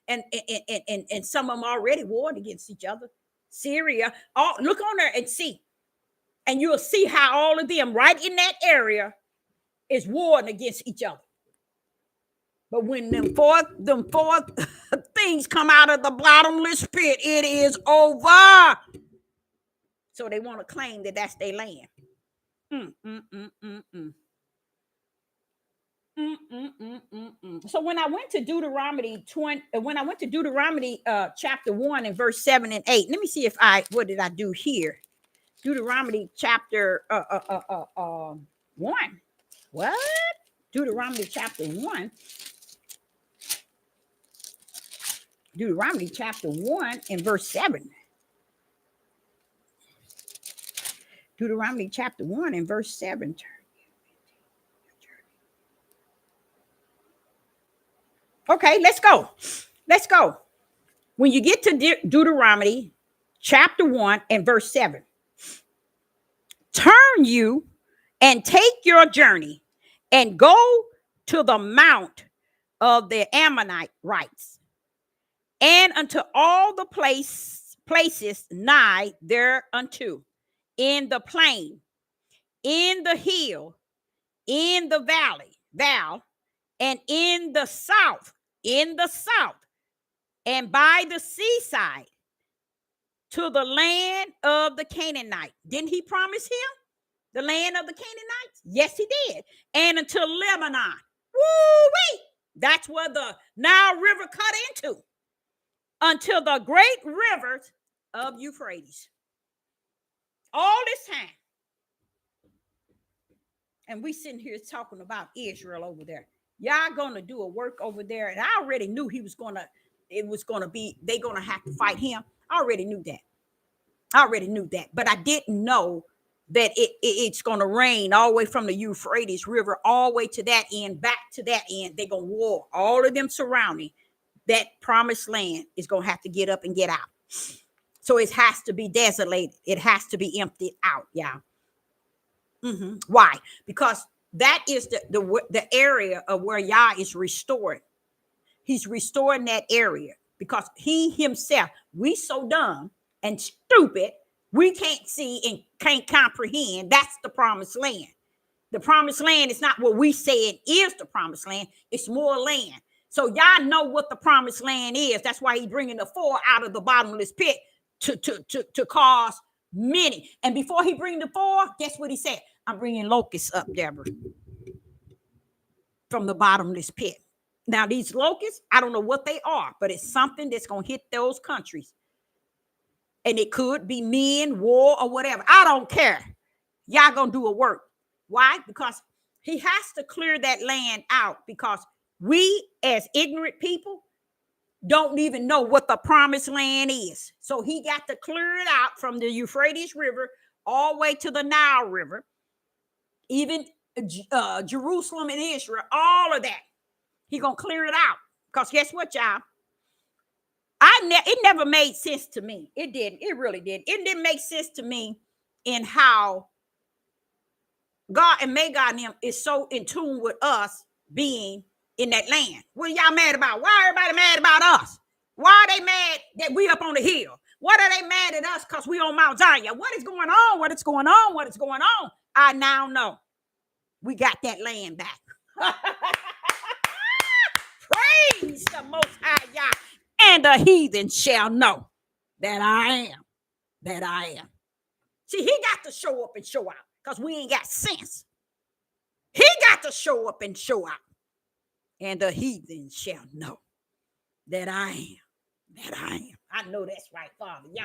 Speaker 1: and some of them already warred against each other. Syria. Oh, look on there and see. And you'll see how all of them right in that area is warring against each other. But when them four things come out of the bottomless pit, it is over. So they want to claim that that's their land. So when I went to Deuteronomy chapter 1 and verse 7 and 8, let me see what did I do here? Deuteronomy chapter 1. What? Deuteronomy chapter 1. Deuteronomy chapter 1 and verse 7. Deuteronomy chapter 1 and verse 7. Okay, let's go. When you get to Deuteronomy chapter 1 and verse 7. Turn you and take your journey and go to the mount of the Ammonites and unto all the places nigh thereunto, in the plain, in the hill, in the vale, and in the south, and by the seaside, to the land of the Canaanite. Didn't he promise him the land of the Canaanites? Yes, he did. And until Lebanon. Woo-wee! That's where the Nile River cut into. Until the great rivers of Euphrates. All this time. And we sitting here talking about Israel over there. Y'all gonna do a work over there. And I already knew they're gonna have to fight him. I already knew that. But I didn't know that it's gonna rain all the way from the Euphrates River, all the way to that end, back to that end. They're gonna war. All of them surrounding that promised land is gonna have to get up and get out. So it has to be desolated. It has to be emptied out, y'all. Why? Because that is the area of where Yah is restored. He's restoring that area because he himself, we so dumb and stupid, we can't see and can't comprehend. That's the promised land. The promised land is not what we say it is the promised land. It's more land. So y'all know what the promised land is. That's why he's bringing the four out of the bottomless pit to cause many. And before he bring the four, guess what he said? I'm bringing locusts up, Deborah, from the bottomless pit. Now, these locusts, I don't know what they are, but it's something that's going to hit those countries. And it could be men, war, or whatever. I don't care. Y'all going to do a work. Why? Because he has to clear that land out because we as ignorant people don't even know what the promised land is. So he got to clear it out from the Euphrates River all the way to the Nile River, even Jerusalem and Israel, all of that. He going to clear it out. Because guess what, y'all? It never made sense to me. It didn't. It really did. It didn't make sense to me in how God and Magog and them is so in tune with us being in that land. What are y'all mad about? Why everybody mad about us? Why are they mad that we up on the hill? What are they mad at us because we on Mount Zion? What is going on? What is going on? What is going on? I now know. We got that land back. Praise the Most High Yah. And the heathen shall know that I am. See, he got to show up and show out because we ain't got sense. He got to show up and show out. And the heathen shall know that I am. I know that's right, Father. Yeah,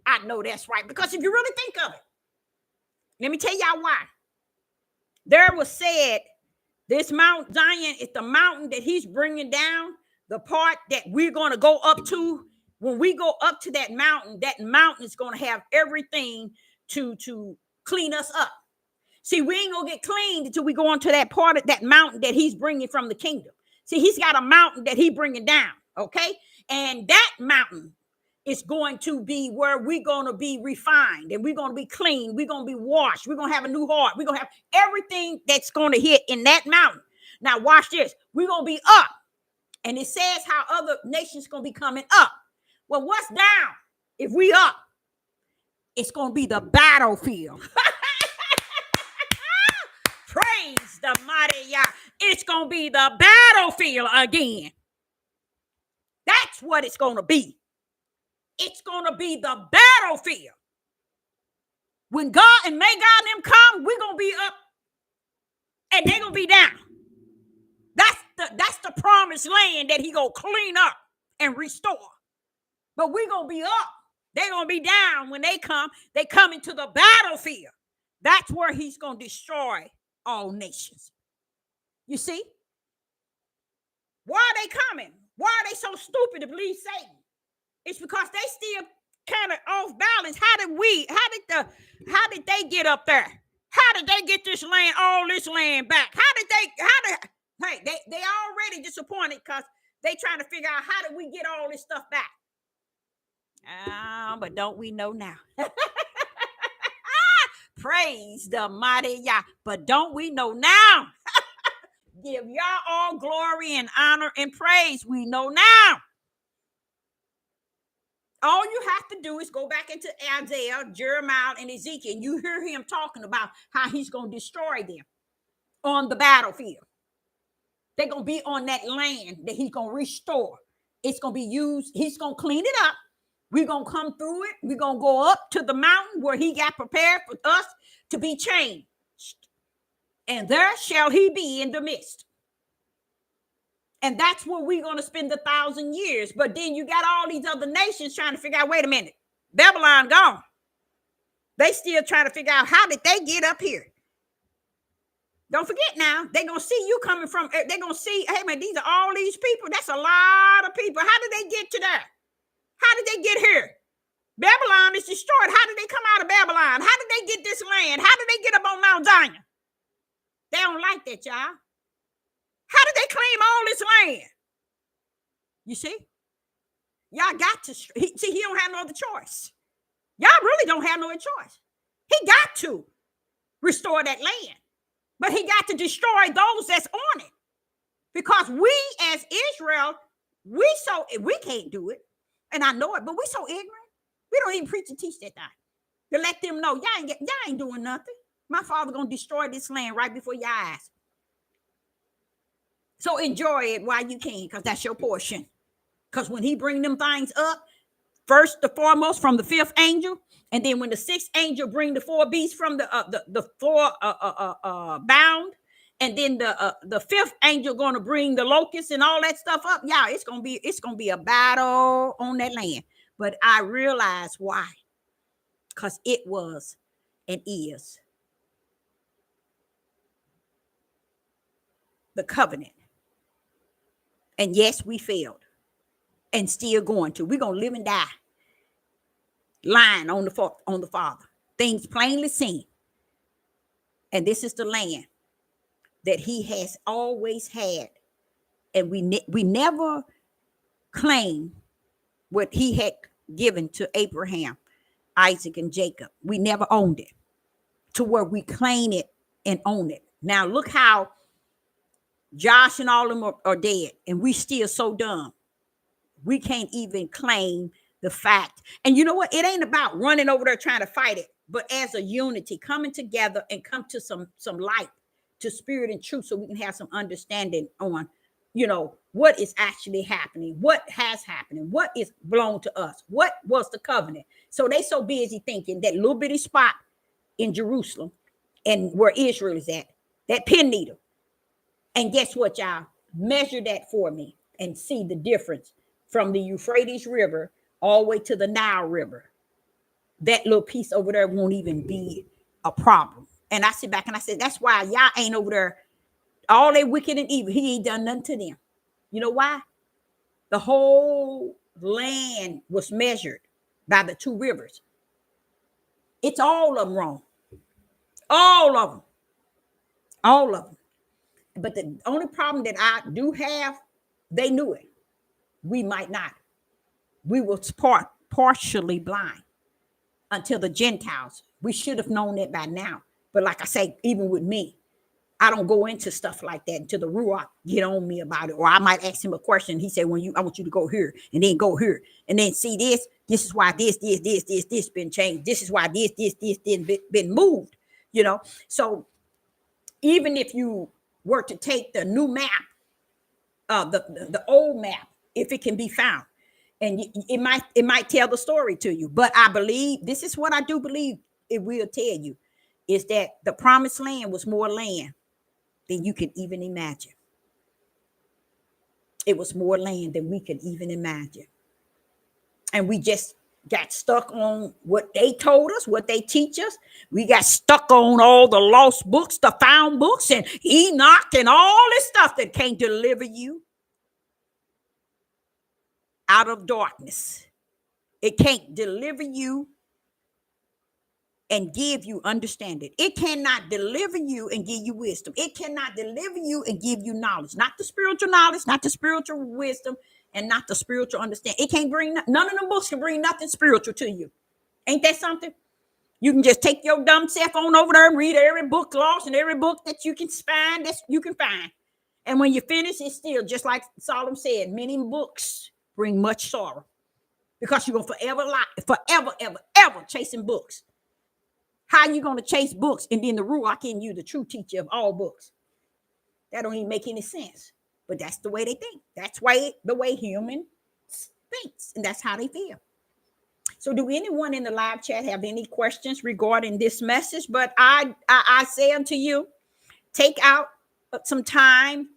Speaker 1: I know that's right. Because if you really think of it, let me tell y'all why. There was said, this Mount Zion is the mountain that he's bringing down, the part that we're going to go up to. When we go up to that mountain is going to have everything to clean us up. See, we ain't going to get cleaned until we go onto that part of that mountain that he's bringing from the kingdom. See, he's got a mountain that he's bringing down, okay? And that mountain is going to be where we're going to be refined and we're going to be clean. We're going to be washed. We're going to have a new heart. We're going to have everything that's going to hit in that mountain. Now, watch this. We're going to be up. And it says how other nations going to be coming up. Well, what's down? If we up, it's going to be the battlefield. Praise the mighty Yah. It's going to be the battlefield again. That's what it's going to be. It's going to be the battlefield. When God and Magog and them come, we're going to be up and they're going to be down. That's the promised land that he going to clean up and restore. But we're going to be up. They're going to be down when they come. They come into the battlefield. That's where he's going to destroy all nations. You see? Why are they coming? Why are they so stupid to believe Satan? It's because they still kind of off balance. How did they get up there? How did they get this land, all this land back? They already disappointed because they trying to figure out how did we get all this stuff back? But don't we know now? Praise the mighty Yah. But don't we know now? Give y'all all glory and honor and praise. We know now. All you have to do is go back into Isaiah, Jeremiah, and Ezekiel, and you hear him talking about how he's going to destroy them on the battlefield. They're going to be on that land that he's going to restore. It's going to be used. He's going to clean it up. We're going to come through it. We're going to go up to the mountain where he got prepared for us to be changed. And there shall he be in the midst. And that's where we're going to spend 1,000 years. But then you got all these other nations trying to figure out, wait a minute, Babylon gone. They still trying to figure out, how did they get up here? Don't forget now, they're going to see you coming from, they're going to see, hey man, these are all these people. That's a lot of people. How did they get to there? How did they get here? Babylon is destroyed. How did they come out of Babylon? How did they get this land? How did they get up on Mount Zion? They don't like that, y'all. How did they claim all this land? You see? Y'all got to, he don't have no other choice. Y'all really don't have no other choice. He got to restore that land. But he got to destroy those that's on it. Because we as Israel, we can't do it. And I know it, but we so ignorant. We don't even preach and teach that thing. To let them know, y'all ain't doing nothing. My father gonna destroy this land right before your eyes. So enjoy it while you can, because that's your portion. Because when he bring them things up, first the foremost from the fifth angel, and then when the sixth angel bring the four beasts from the four bound, and then the fifth angel going to bring the locusts and all that stuff up. Yeah, it's gonna be a battle on that land. But I realize why, because it was and is the covenant. And yes, we failed, and still going to. We're gonna live and die lying on the Father. Things plainly seen. And this is the land that he has always had. And we never claim what he had given to Abraham, Isaac, and Jacob. We never owned it to where we claim it and own it. Now look how Josh and all of them are dead, and we still so dumb. We can't even claim the fact. And you know what? It ain't about running over there trying to fight it, but as a unity, coming together and come to some light, to spirit and truth, so we can have some understanding on, what is actually happening, what has happened, what is belong to us, what was the covenant. So they so busy thinking that little bitty spot in Jerusalem and where Israel is at, that pin needle. And guess what, y'all? Measure that for me and see the difference from the Euphrates River all the way to the Nile River. That little piece over there won't even be a problem. And I sit back and I said, that's why y'all ain't over there. All they wicked and evil. He ain't done nothing to them. You know why? The whole land was measured by the two rivers. It's all of them wrong. All of them. All of them. But the only problem that I do have, they knew it. We might not. We were partially blind until the Gentiles. We should have known that by now. But like I say, even with me, I don't go into stuff like that until the Ruach get on me about it. Or I might ask him a question. He said, I want you to go here and then go here. And then see this. This is why this been changed. This is why this been moved. So even if you were to take the new map, the old map, if it can be found, and it might tell the story to you. But I believe, this is what I do believe it will tell you, is that the promised land was more land than you could even imagine. It was more land than we could even imagine. And we just got stuck on what they told us, what they teach us. We got stuck on all the lost books, the found books, and Enoch and all this stuff that can't deliver you out of darkness. It can't deliver you and give you understanding. It cannot deliver you and give you wisdom. It cannot deliver you and give you knowledge, not the spiritual knowledge, not the spiritual wisdom, and not the spiritual understanding. It can't bring, none of them books can bring nothing spiritual to you. Ain't that something? You can just take your dumb cell phone over there and read every book lost and every book that you can find, that you can find. And when you finish, it's still just like Solomon said, many books bring much sorrow, because you're going to forever, ever chasing books. How you going to chase books and then the Ruach in you, the true teacher of all books? That don't even make any sense. But that's the way they think. That's the way humans thinks, and that's how they feel. So do anyone in the live chat have any questions regarding this message? But I say unto you, take out some time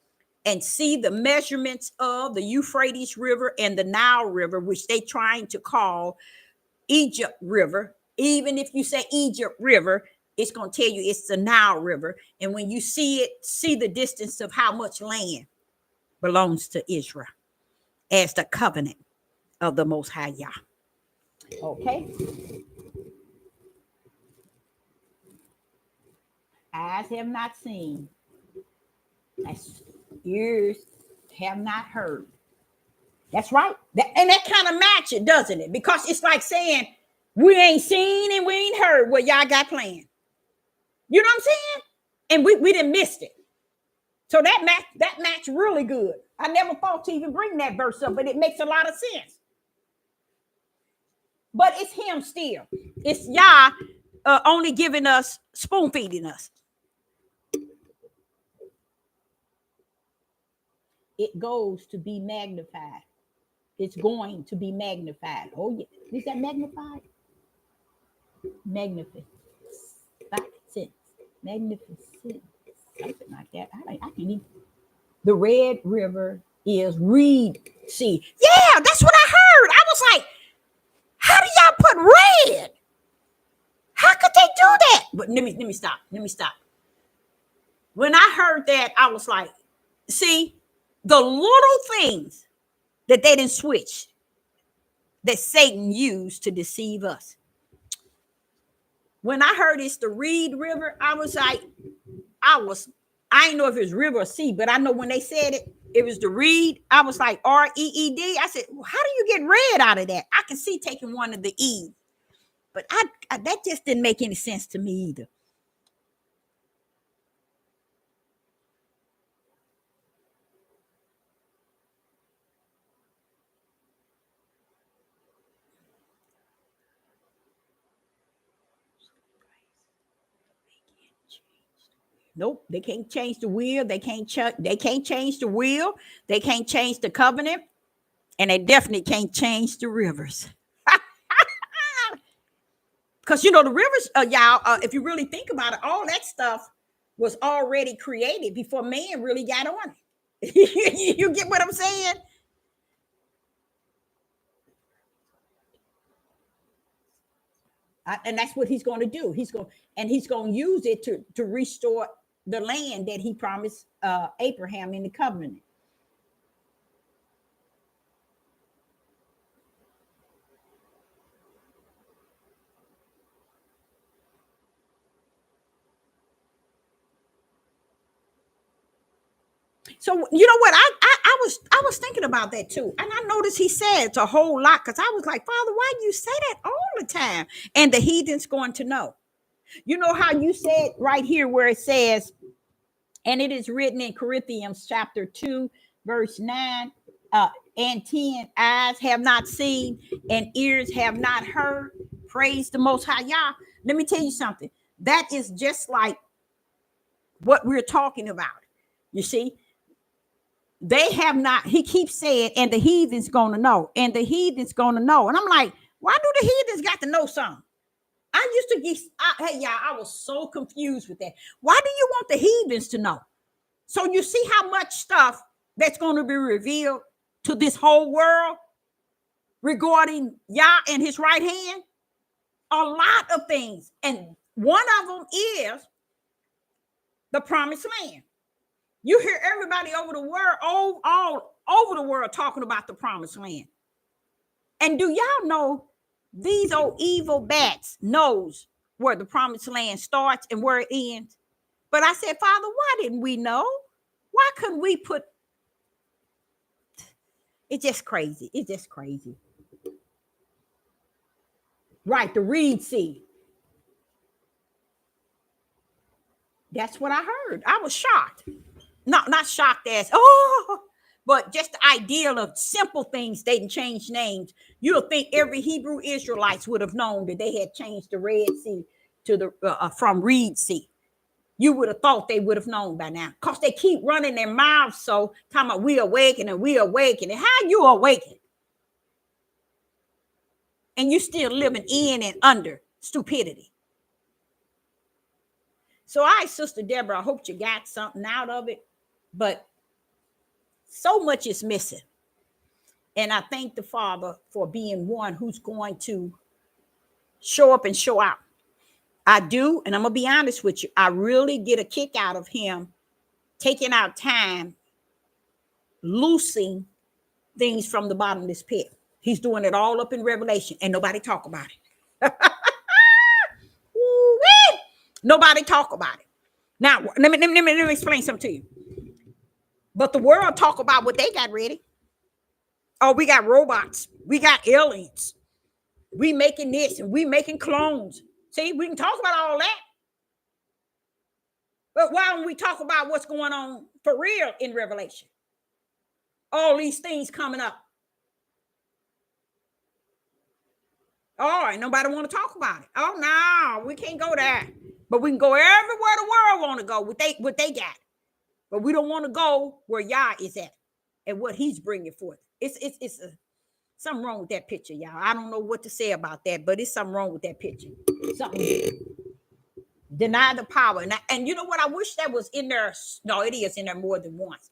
Speaker 1: and see the measurements of the Euphrates River and the Nile River, which they trying to call Egypt River. Even if you say Egypt River, it's going to tell you it's the Nile River. And when you see it, see the distance of how much land belongs to Israel as the covenant of the Most High Yah. Okay. Eyes have not seen, ears have not heard. That's right. And that kind of match it, doesn't it? Because it's like saying, we ain't seen and we ain't heard what y'all got planned. You know what I'm saying? And we done missed it. So that match really good. I never thought to even bring that verse up, but it makes a lot of sense. But it's him still. It's Yah only giving us, spoon feeding us. It goes to be magnified. It's going to be magnified. Oh, yeah. Is that magnified? Magnificent. Magnificent. Something like that. I can't even. The Red River is Reed Sea. Yeah, that's what I heard. I was like, how do y'all put red? How could they do that? But let me stop. When I heard that, I was like, see, the little things that they didn't switch, that Satan used to deceive us. When I heard it's the Reed River, I was like, I didn't know if it was river or sea, but I know when they said it was the Reed. I was like, R-E-E-D. I said, well, how do you get red out of that? I can see taking one of the E, but I that just didn't make any sense to me either. Nope, they can't change the wheel. They can't change the wheel. They can't change the covenant, and they definitely can't change the rivers. Because the rivers, y'all. If you really think about it, all that stuff was already created before man really got on it. You get what I'm saying? And that's what he's going to do. He's going to use it to restore the land that he promised Abraham in the covenant. So you know what? I was thinking about that too, and I noticed he said it's a whole lot, because I was like, Father, why do you say that all the time? And the heathen's going to know. You know how you said right here where it says, and it is written in Corinthians chapter 2, verse 9 and 10, eyes have not seen and ears have not heard. Praise the Most High Yah. Let me tell you something. That is just like what we're talking about. You see, they have not, he keeps saying, and the heathen's going to know, and the heathen's going to know. And I'm like, why do the heathens got to know something? I used to get, hey, y'all, I was so confused with that. Why do you want the heathens to know? So you see how much stuff that's going to be revealed to this whole world regarding Yah and his right hand? A lot of things. And one of them is the promised land. You hear everybody over the world, all over the world, talking about the promised land. And do y'all know these old evil bats knows where the promised land starts and where it ends? But I said, Father, why didn't we know? Why couldn't we put It's just crazy. It's just crazy. Right, the Reed Sea. That's what I heard. I was shocked. Not shocked as but just the idea of simple things they didn't change names. You'll think every Hebrew Israelites would have known that they had changed the Red Sea to the from Reed Sea. You would have thought they would have known by now, because they keep running their mouths so talking about we awaken and we awaken. And how you awaken? And you still living in and under stupidity. So Sister Deborah, I hope you got something out of it. But so much is missing. And I thank the Father for being one who's going to show up and show out. I do, and I'm going to be honest with you, I really get a kick out of him taking out time, loosing things from the bottom of this pit. He's doing it all up in Revelation, and nobody talk about it. Nobody talk about it. Now, let me explain something to you. But the world talk about what they got ready. Oh, we got robots. We got aliens. We making this and we making clones. See, we can talk about all that. But why don't we talk about what's going on for real in Revelation? All these things coming up. Oh, ain't nobody want to talk about it. Oh, no, we can't go there. But we can go everywhere the world want to go, what they got. But we don't want to go where Yah is at and what he's bringing forth. It's something wrong with that picture, y'all. I don't know what to say about that, but it's something wrong with that picture. Something. Deny the power. And you know what? I wish that was in there. No, it is in there more than once.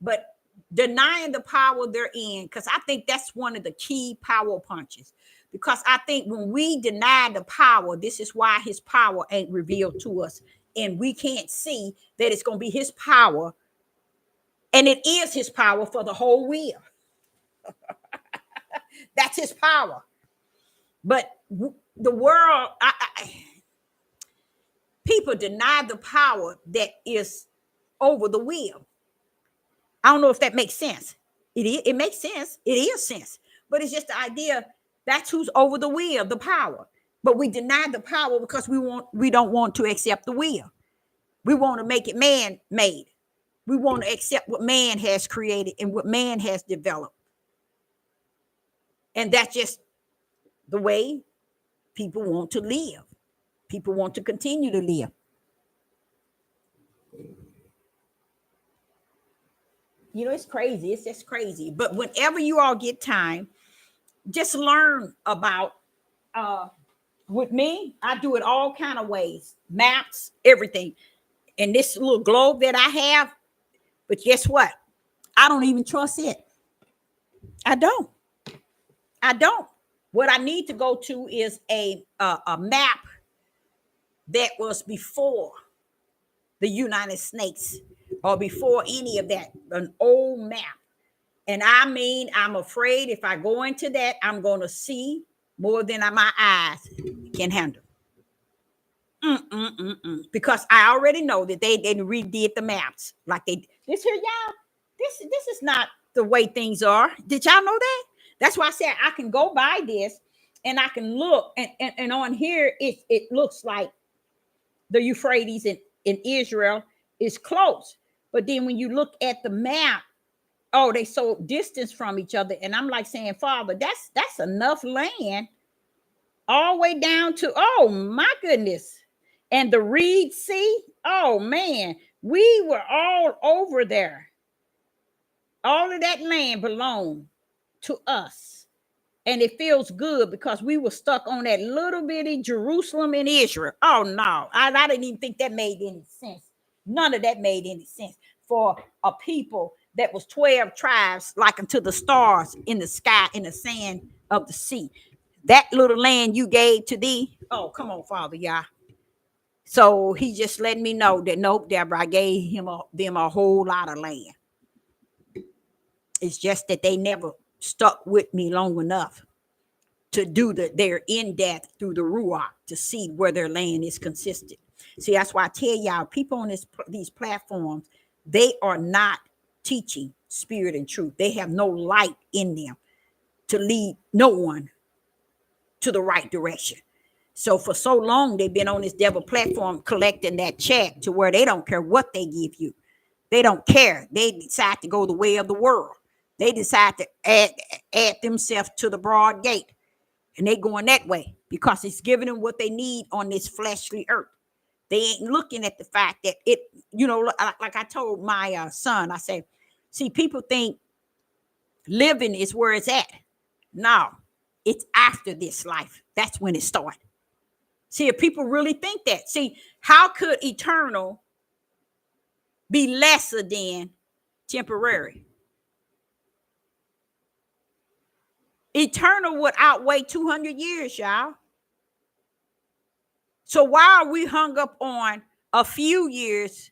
Speaker 1: But denying the power they're in, because I think that's one of the key power punches. Because I think when we deny the power, this is why his power ain't revealed to us. And we can't see that it's going to be his power. And it is his power for the whole wheel. That's his power. But the world, people deny the power that is over the wheel. I don't know if that makes sense. It makes sense. It is sense. But it's just the idea that's who's over the wheel, the power. But we deny the power because we don't want to accept the will. We want to make it man-made. We want to accept what man has created and what man has developed. And that's just the way people want to live. People want to continue to live. You know, it's crazy. It's just crazy. But whenever you all get time, just learn about, with me, I do it all kind of ways. Maps, everything. And this little globe that I have, but guess what? I don't even trust it. I don't. What I need to go to is a map that was before the United States or before any of that, an old map. And I mean, I'm afraid if I go into that, I'm going to see more than my eyes can handle. Because I already know that they redid the maps like this here, y'all. This is not the way things are. Did y'all know that? That's why I said I can go by this and I can look and on here it looks like the Euphrates in Israel is close. But then when you look at the map, oh, they so distant from each other. And I'm like saying, Father, that's enough land all the way down to, oh my goodness. And the Reed Sea, oh man, we were all over there. All of that land belonged to us. And it feels good because we were stuck on that little bitty Jerusalem in Israel. Oh no, I didn't even think that made any sense. None of that made any sense for a people that was 12 tribes like unto the stars in the sky, in the sand of the sea. That little land you gave to thee. Oh, come on, Father, y'all. So he just let me know that nope, Deborah, I gave them a whole lot of land. It's just that they never stuck with me long enough to do their in-depth through the Ruach to see where their land is consistent. See, that's why I tell y'all, people on these platforms, they are not teaching spirit and truth. They have no light in them to lead no one to the right direction. So for so long, they've been on this devil platform collecting that check to where they don't care what they give you. They don't care. They decide to go the way of the world. They decide to add themselves to the broad gate. And they going that way because it's giving them what they need on this fleshly earth. They ain't looking at the fact that it, like I told my son, I said, see, people think living is where it's at. No, it's after this life. That's when it starts. See, if people really think that, see, how could eternal be lesser than temporary? Eternal would outweigh 200 years, y'all. So why are we hung up on a few years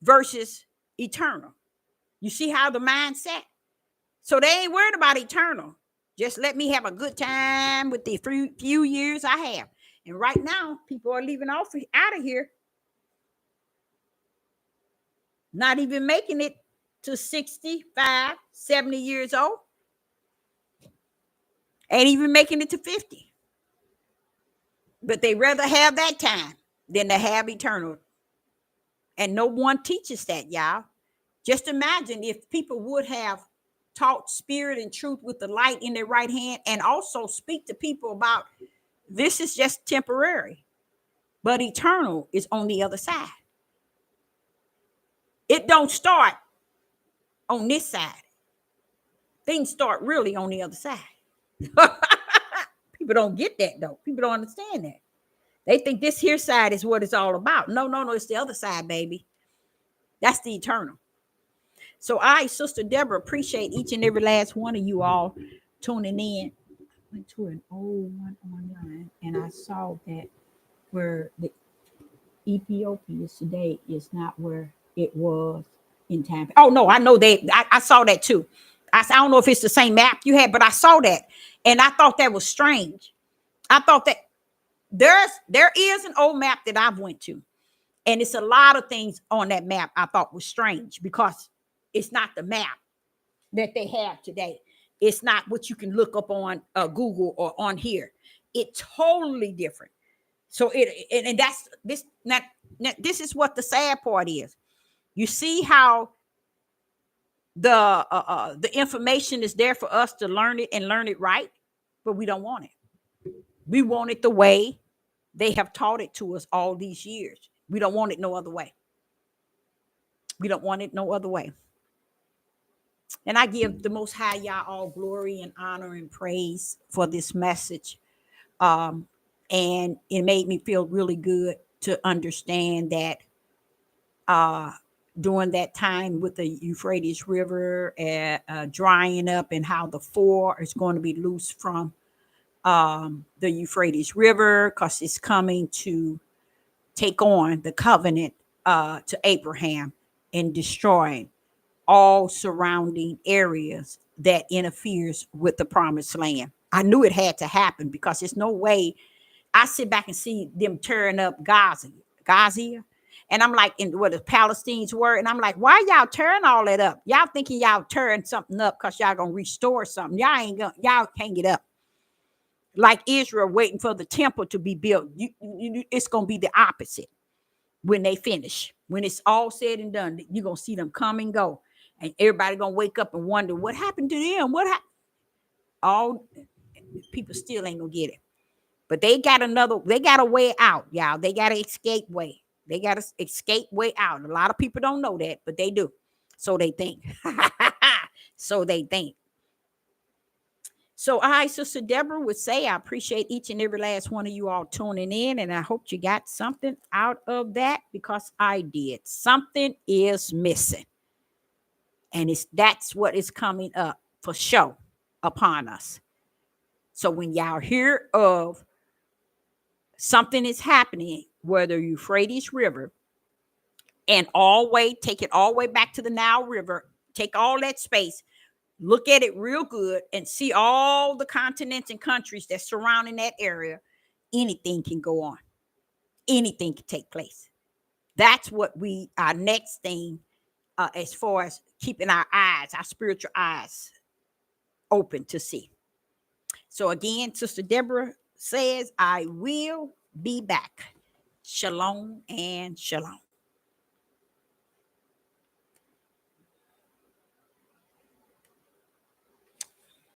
Speaker 1: versus eternal? You see how the mindset? So they ain't worried about eternal. Just let me have a good time with the few years I have. And right now, people are leaving off out of here, not even making it to 65, 70 years old. Ain't even making it to 50. But they rather have that time than to have eternal. And no one teaches that, y'all. Just imagine if people would have taught spirit and truth with the light in their right hand, and also speak to people about this is just temporary, but eternal is on the other side. It don't start on this side. Things start really on the other side. People don't get that, though. People don't understand that. They think this here side is what it's all about. No, it's the other side, baby. That's the eternal. So I, Sister Deborah, appreciate each and every last one of you all tuning in. I went to an old one online and I saw that where the Ethiopia today is not where it was in time. Oh no, I know that. I saw that too. I don't know if it's the same map you had, but I saw that and I thought that was strange. I thought that there is an old map that I've went to, and it's a lot of things on that map I thought was strange because it's not the map that they have today. It's not what you can look up on Google or on here. It's totally different. So and that's this. This is what the sad part is. You see how the information is there for us to learn it and learn it right, but we don't want it. We want it the way they have taught it to us all these years. We don't want it no other way. We don't want it no other way. And I give the Most High Yah all glory and honor and praise for this message. And it made me feel really good to understand that during that time with the Euphrates River drying up and how the four is going to be loose from the Euphrates River because it's coming to take on the covenant to Abraham and destroying all surrounding areas that interferes with the promised land. I knew it had to happen because there's no way. I sit back and see them tearing up Gaza, and I'm like, in what the Palestinians were, and I'm like, why y'all tearing all that up? Y'all thinking y'all tearing something up because y'all gonna restore something? Y'all can't get up. Like Israel waiting for the temple to be built. It's gonna be the opposite when they finish. When it's all said and done, you're gonna see them come and go. And everybody gonna wake up and wonder what happened to them. What happened? All people still ain't gonna get it. But they got a way out, y'all. They got an escape way. They got an escape way out. A lot of people don't know that, but they do. So they think. So they think. So I, Sister Deborah, would say I appreciate each and every last one of you all tuning in, and I hope you got something out of that because I did. Something is missing. And that's what is coming up for sure upon us. So when y'all hear of something is happening, whether Euphrates River and take it all the way back to the Nile River, take all that space, look at it real good and see all the continents and countries that's surrounding that area, anything can go on. Anything can take place. That's what our next thing as far as keeping our eyes, our spiritual eyes open to see. So again, Sister Deborah says, I will be back. Shalom and shalom.